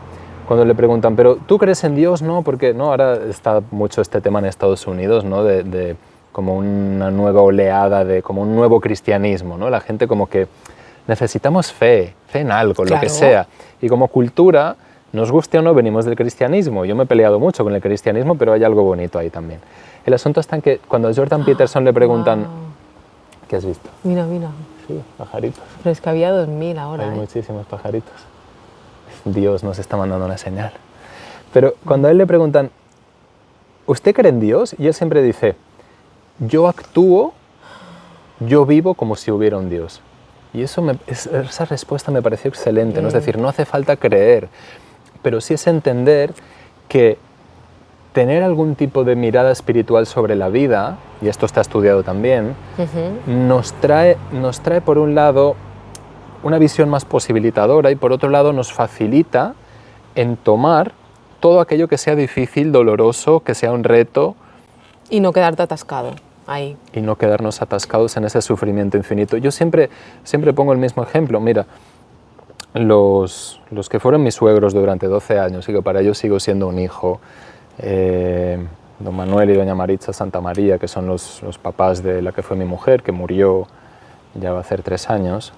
cuando le preguntan, ¿pero tú crees en Dios? No, porque no, ahora está mucho este tema en Estados Unidos, ¿no? De como una nueva oleada, de como un nuevo cristianismo, ¿no? La gente como que necesitamos fe en algo, claro, lo que sea. Y como cultura, nos guste o no, venimos del cristianismo. Yo me he peleado mucho con el cristianismo, pero hay algo bonito ahí también. El asunto está en que cuando a Jordan Peterson le preguntan, wow, ¿qué has visto? Mira, mira. Sí, pajaritos. Pero es que había 2000 ahora. Hay muchísimos pajaritos. Dios nos está mandando una señal. Pero cuando a él le preguntan, ¿usted cree en Dios? Y él siempre dice, yo actúo, yo vivo como si hubiera un Dios. Y esa respuesta me pareció excelente, ¿no? Es decir, no hace falta creer, pero sí es entender que tener algún tipo de mirada espiritual sobre la vida, y esto está estudiado también, nos trae por un lado una visión más posibilitadora y por otro lado nos facilita en tomar todo aquello que sea difícil, doloroso, que sea un reto. Y no quedarte atascado ahí. Y no quedarnos atascados en ese sufrimiento infinito. Yo siempre pongo el mismo ejemplo. Mira, los que fueron mis suegros durante 12 años y que para ellos sigo siendo un hijo, don Manuel y doña Maritza Santamaría, que son los papás de la que fue mi mujer, que murió ya va a hacer 3 años,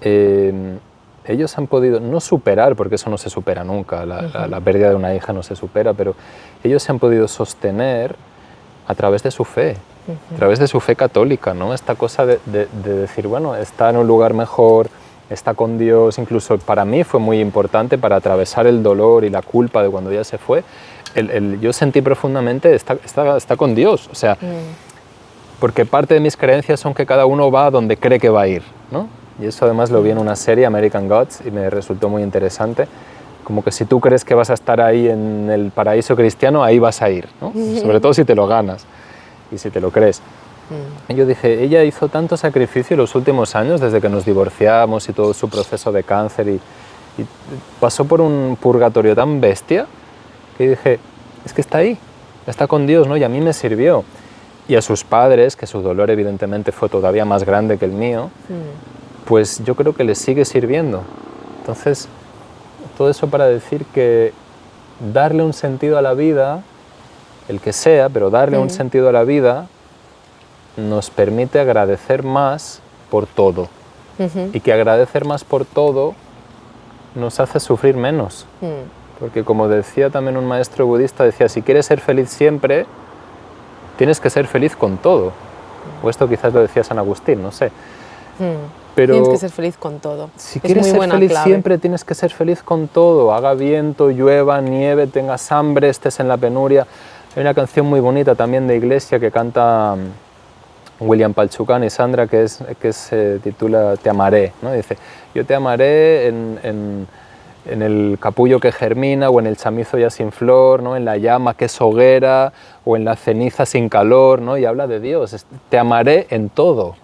ellos han podido no superar, porque eso no se supera nunca, la pérdida de una hija no se supera, pero ellos se han podido sostener a través de su fe, a través de su fe católica, ¿no? Esta cosa de decir, bueno, está en un lugar mejor, está con Dios, incluso para mí fue muy importante para atravesar el dolor y la culpa de cuando ya se fue, yo sentí profundamente, está con Dios, o sea, porque parte de mis creencias son que cada uno va a donde cree que va a ir, ¿no? Y eso además lo vi en una serie, American Gods, y me resultó muy interesante, como que si tú crees que vas a estar ahí en el paraíso cristiano, ahí vas a ir, ¿no? Sobre todo si te lo ganas y si te lo crees. Y yo dije, ella hizo tanto sacrificio en los últimos años, desde que nos divorciamos y todo su proceso de cáncer, y pasó por un purgatorio tan bestia, que dije, es que está ahí, está con Dios, ¿no? Y a mí me sirvió. Y a sus padres, que su dolor evidentemente fue todavía más grande que el mío, pues yo creo que les sigue sirviendo. Entonces, todo eso para decir que darle un sentido a la vida, el que sea, pero darle un sentido a la vida nos permite agradecer más por todo. Y que agradecer más por todo nos hace sufrir menos. Porque como decía también un maestro budista, decía, si quieres ser feliz siempre, tienes que ser feliz con todo. O esto quizás lo decía San Agustín, no sé. Pero tienes que ser feliz con todo. Si quieres ser feliz siempre, tienes que ser feliz con todo. Haga viento, llueva, nieve, tengas hambre, estés en la penuria. Hay una canción muy bonita también de iglesia que canta William Palchucan y Sandra, que se titula Te amaré, ¿no? Dice, yo te amaré en en el capullo que germina o en el chamizo ya sin flor, ¿no? En la llama que es hoguera o en la ceniza sin calor, ¿no? Y habla de Dios, te amaré en todo.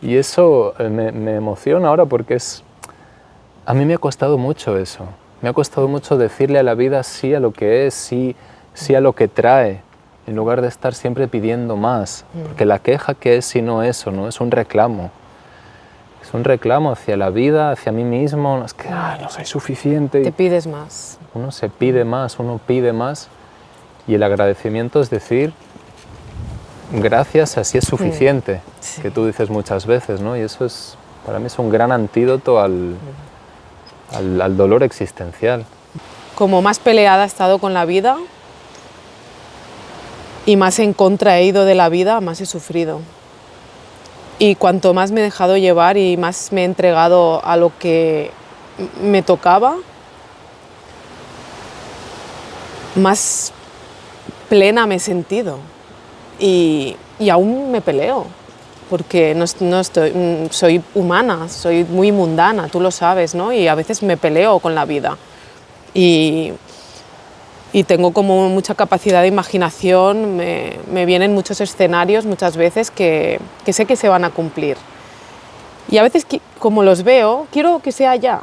Y eso me emociona ahora porque a mí me ha costado mucho eso. Me ha costado mucho decirle a la vida sí a lo que es, sí a lo que trae, en lugar de estar siempre pidiendo más. Porque la queja, ¿qué es sino eso? ¿No? Es un reclamo. Es un reclamo hacia la vida, hacia mí mismo. Es que no soy suficiente. Te pides más. Uno se pide más, uno pide más. Y el agradecimiento es decir, gracias, así es suficiente. Sí. Que tú dices muchas veces, ¿no? Y eso para mí es un gran antídoto al dolor existencial. Como más peleada he estado con la vida y más en contra he ido de la vida, más he sufrido. Y cuanto más me he dejado llevar y más me he entregado a lo que me tocaba, más plena me he sentido. Y aún me peleo, porque soy humana, soy muy mundana, tú lo sabes, ¿no? Y a veces me peleo con la vida. Y tengo como mucha capacidad de imaginación, me vienen muchos escenarios muchas veces que sé que se van a cumplir. Y a veces, como los veo, quiero que sea ya.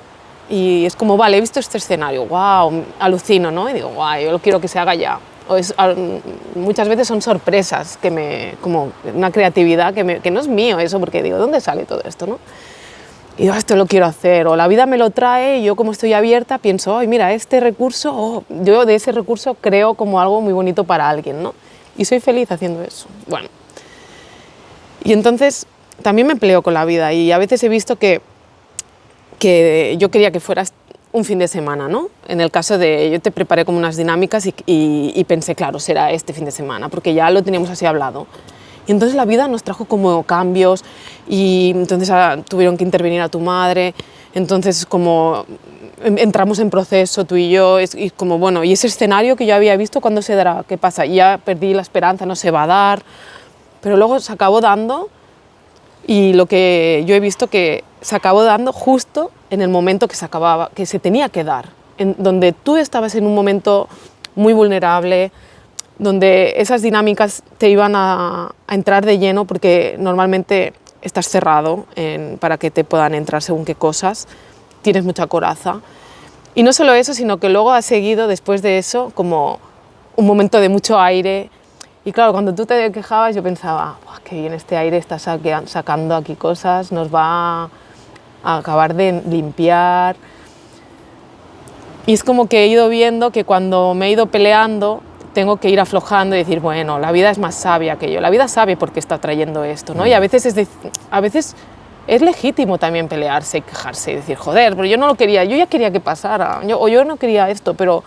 Y es como, vale, he visto este escenario, wow, alucino, ¿no? Y digo, wow, yo lo quiero que se haga ya. Muchas veces son sorpresas, como una creatividad que no es mío eso, porque digo, ¿dónde sale todo esto, no? Y digo, esto lo quiero hacer, o la vida me lo trae y yo como estoy abierta pienso, ay, mira, este recurso, yo de ese recurso creo como algo muy bonito para alguien, ¿no? Y soy feliz haciendo eso. Bueno, y entonces también me peleo con la vida y a veces he visto que yo quería que fueras un fin de semana, ¿no? En el caso de, yo te preparé como unas dinámicas y pensé, claro, será este fin de semana, porque ya lo teníamos así hablado. Y entonces la vida nos trajo como cambios y entonces tuvieron que intervenir a tu madre, entonces como entramos en proceso tú y yo, y como bueno, y ese escenario que yo había visto, ¿cuándo se dará? ¿Qué pasa? Y ya perdí la esperanza, no se va a dar, pero luego se acabó dando y lo que yo he visto que se acabó dando justo en el momento que se tenía que dar, donde tú estabas en un momento muy vulnerable, donde esas dinámicas te iban a entrar de lleno porque normalmente estás cerrado para que te puedan entrar según qué cosas, tienes mucha coraza. Y no solo eso, sino que luego has seguido después de eso como un momento de mucho aire. Y claro, cuando tú te quejabas yo pensaba, qué bien este aire está sacando aquí cosas, nos va a acabar de limpiar. Y es como que he ido viendo que cuando me he ido peleando tengo que ir aflojando y decir, bueno, la vida es más sabia que yo, la vida sabe por qué está trayendo esto, ¿no? Y a veces es legítimo también pelearse y quejarse y decir, joder, pero yo no lo quería, yo ya quería que pasara, yo no quería esto, pero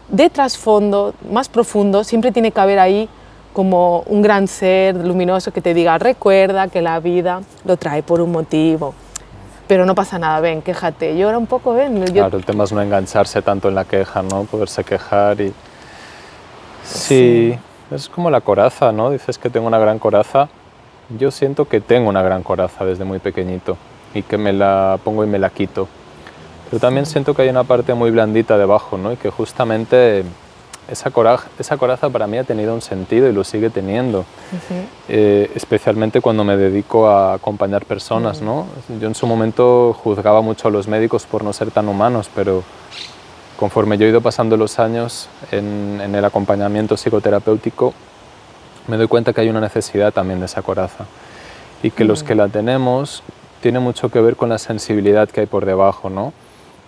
de trasfondo, más profundo, siempre tiene que haber ahí como un gran ser luminoso que te diga, recuerda que la vida lo trae por un motivo, pero no pasa nada, ven, quéjate, llora un poco, ven. Claro, el tema es no engancharse tanto en la queja, ¿no? Poderse quejar y... Sí, es como la coraza, ¿no? Dices que tengo una gran coraza. Yo siento que tengo una gran coraza desde muy pequeñito y que me la pongo y me la quito. Pero también siento que hay una parte muy blandita debajo, ¿no? Y que justamente esa coraza para mí ha tenido un sentido y lo sigue teniendo. Especialmente cuando me dedico a acompañar personas, ¿no? Yo en su momento juzgaba mucho a los médicos por no ser tan humanos, pero conforme yo he ido pasando los años en el acompañamiento psicoterapéutico, me doy cuenta que hay una necesidad también de esa coraza y que los que la tenemos tiene mucho que ver con la sensibilidad que hay por debajo, ¿no?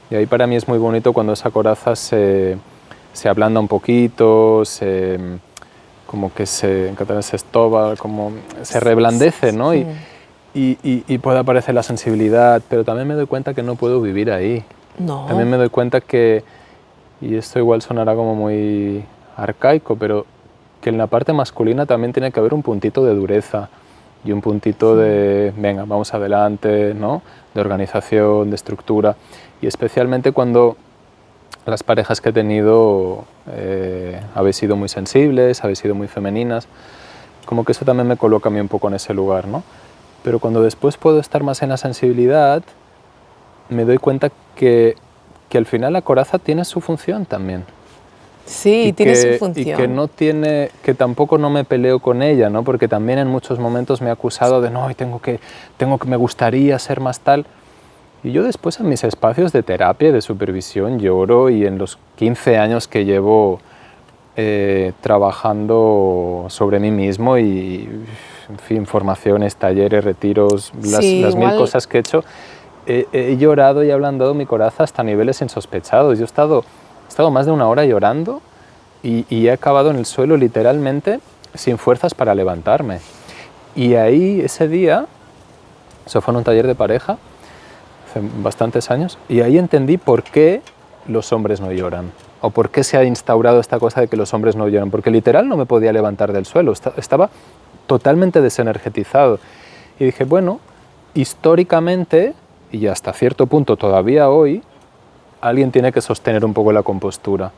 Y ahí para mí es muy bonito cuando esa coraza se ablanda un poquito, como que en catalán se estova, como se reblandece, ¿no? Sí. Y puede aparecer la sensibilidad, pero también me doy cuenta que no puedo vivir ahí. No. También me doy cuenta que, y esto igual sonará como muy arcaico, pero que en la parte masculina también tiene que haber un puntito de dureza y un puntito de, venga, vamos adelante, ¿no? De organización, de estructura, y especialmente cuando las parejas que he tenido habéis sido muy sensibles, habéis sido muy femeninas, como que eso también me coloca a mí un poco en ese lugar, ¿no? Pero cuando después puedo estar más en la sensibilidad, me doy cuenta que que al final la coraza tiene su función también. Sí, tiene su función. Y que no tiene, que tampoco no me peleo con ella, ¿no? Porque también en muchos momentos me he acusado de no, me gustaría ser más tal. Y yo después en mis espacios de terapia y de supervisión lloro, y en los 15 años que llevo trabajando sobre mí mismo y, en fin, formaciones, talleres, retiros, las mil cosas que he hecho, he llorado y he ablandado mi coraza hasta niveles insospechados. Yo he estado más de 1 hora llorando y he acabado en el suelo literalmente sin fuerzas para levantarme. Y ahí, ese día, eso fue en un taller de pareja, hace bastantes años, y ahí entendí por qué los hombres no lloran, o por qué se ha instaurado esta cosa de que los hombres no lloran, porque literal no me podía levantar del suelo, estaba totalmente desenergetizado. Y dije, bueno, históricamente, y hasta cierto punto todavía hoy, alguien tiene que sostener un poco la compostura,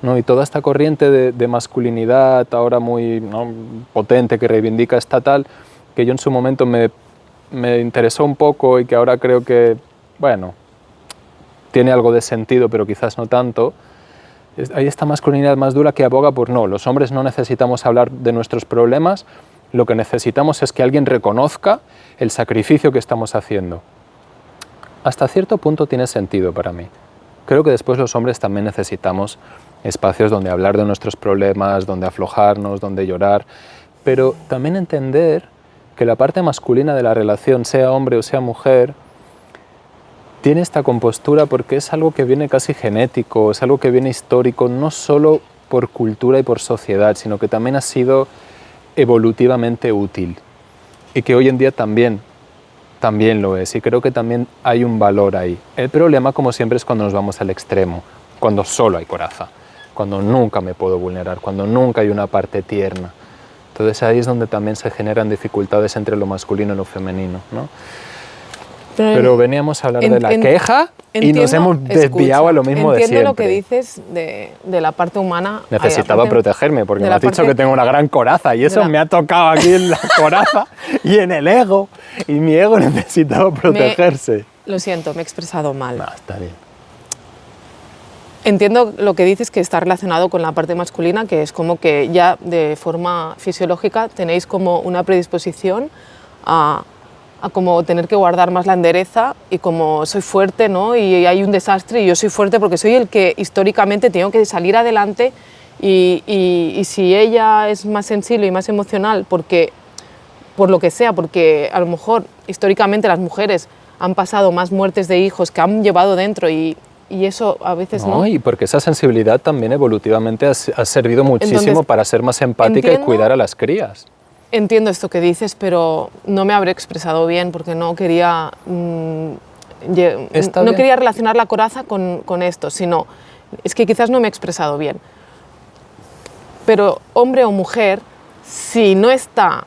¿no? Y toda esta corriente de masculinidad ahora muy, ¿no?, potente, que reivindica esta tal, que yo en su momento me interesó un poco y que ahora creo que, bueno, tiene algo de sentido, pero quizás no tanto. Hay esta masculinidad más dura que aboga por no, los hombres no necesitamos hablar de nuestros problemas, lo que necesitamos es que alguien reconozca el sacrificio que estamos haciendo. Hasta cierto punto tiene sentido para mí. Creo que después los hombres también necesitamos espacios donde hablar de nuestros problemas, donde aflojarnos, donde llorar, pero también entender que la parte masculina de la relación, sea hombre o sea mujer, tiene esta compostura porque es algo que viene casi genético, es algo que viene histórico, no solo por cultura y por sociedad, sino que también ha sido evolutivamente útil y que hoy en día también lo es, y creo que también hay un valor ahí. El problema, como siempre, es cuando nos vamos al extremo, cuando solo hay coraza, cuando nunca me puedo vulnerar, cuando nunca hay una parte tierna. Entonces ahí es donde también se generan dificultades entre lo masculino y lo femenino, ¿no? Pero veníamos a hablar de la queja y nos hemos desviado a lo mismo de siempre. Entiendo lo que dices de la parte humana. Necesitaba protegerme porque me has dicho que tengo una gran coraza y eso me ha tocado aquí en la coraza y en el ego. Y mi ego necesitaba protegerse. Lo siento, me he expresado mal. No, está bien. Entiendo lo que dices, que está relacionado con la parte masculina, que es como que ya de forma fisiológica tenéis como una predisposición a como tener que guardar más la endereza, y como soy fuerte, ¿no?, y hay un desastre y yo soy fuerte porque soy el que históricamente tengo que salir adelante, y si ella es más sensible y más emocional por lo que sea, porque a lo mejor históricamente las mujeres han pasado más muertes de hijos que han llevado dentro, y eso a veces no. Y porque esa sensibilidad también evolutivamente ha servido muchísimo. Entonces, para ser más empática y cuidar a las crías. Entiendo esto que dices, pero no me habré expresado bien porque no quería, quería relacionar la coraza con esto, sino es que quizás no me he expresado bien. Pero hombre o mujer, si no está,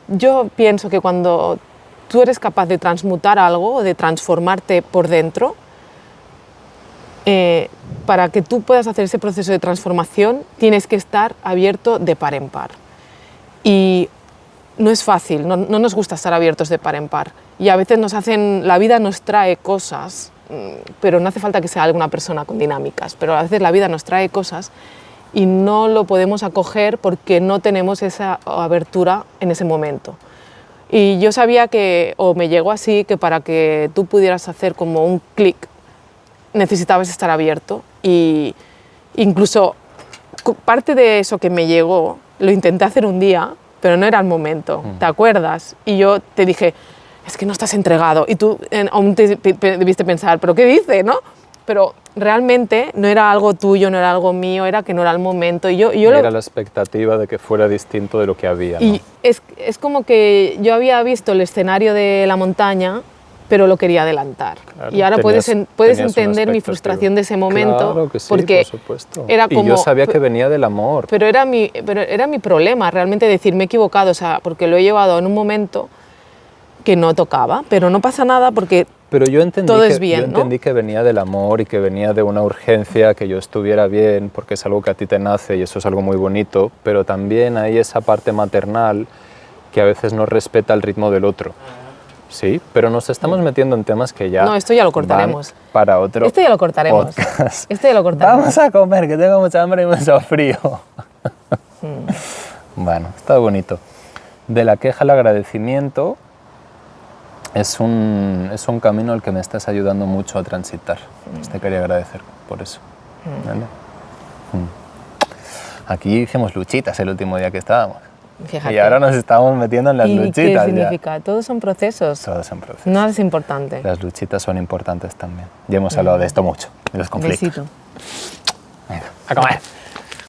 yo pienso que cuando tú eres capaz de transmutar algo o de transformarte por dentro, para que tú puedas hacer ese proceso de transformación tienes que estar abierto de par en par. Y no es fácil, no nos gusta estar abiertos de par en par. Y a veces la vida nos trae cosas, pero no hace falta que sea alguna persona con dinámicas, pero a veces la vida nos trae cosas y no lo podemos acoger porque no tenemos esa abertura en ese momento. Y yo sabía o me llegó así, que para que tú pudieras hacer como un clic, necesitabas estar abierto, y incluso parte de eso que me llegó lo intenté hacer un día, pero no era el momento, ¿te acuerdas? Y yo te dije, es que no estás entregado, y tú aún debiste pensar, ¿pero qué dice, no? Pero realmente no era algo tuyo, no era algo mío, era que no era el momento. Y era la expectativa de que fuera distinto de lo que había, ¿no? Y es como que yo había visto el escenario de la montaña, pero lo quería adelantar. Claro, y ahora puedes entender mi frustración de ese momento. Claro que sí, porque por supuesto. Era como, y yo sabía que venía del amor. Pero era mi problema, realmente, decir, me he equivocado, o sea, porque lo he llevado en un momento que no tocaba, pero no pasa nada porque pero yo entendí todo que, es bien, yo entendí, ¿no?, que venía del amor y que venía de una urgencia, que yo estuviera bien, porque es algo que a ti te nace y eso es algo muy bonito, pero también hay esa parte maternal que a veces no respeta el ritmo del otro. Sí, pero nos estamos metiendo en temas que ya... No, esto ya lo cortaremos. van para otro Esto ya lo cortaremos. podcast. Esto ya lo cortaremos. Vamos a comer, que tengo mucha hambre y mucho frío. Bueno, está bonito. De la queja al agradecimiento es un camino al que me estás ayudando mucho a transitar. Te quería agradecer por eso. ¿Vale? Aquí hicimos luchitas el último día que estábamos. Fíjate. Y ahora nos estamos metiendo en las ¿Y luchitas. qué ya. significa? Todos son procesos. Todos son procesos. Nada es importante. Las luchitas son importantes también. Ya hemos hablado de esto mucho, de los conflictos. Besito. Venga, a comer.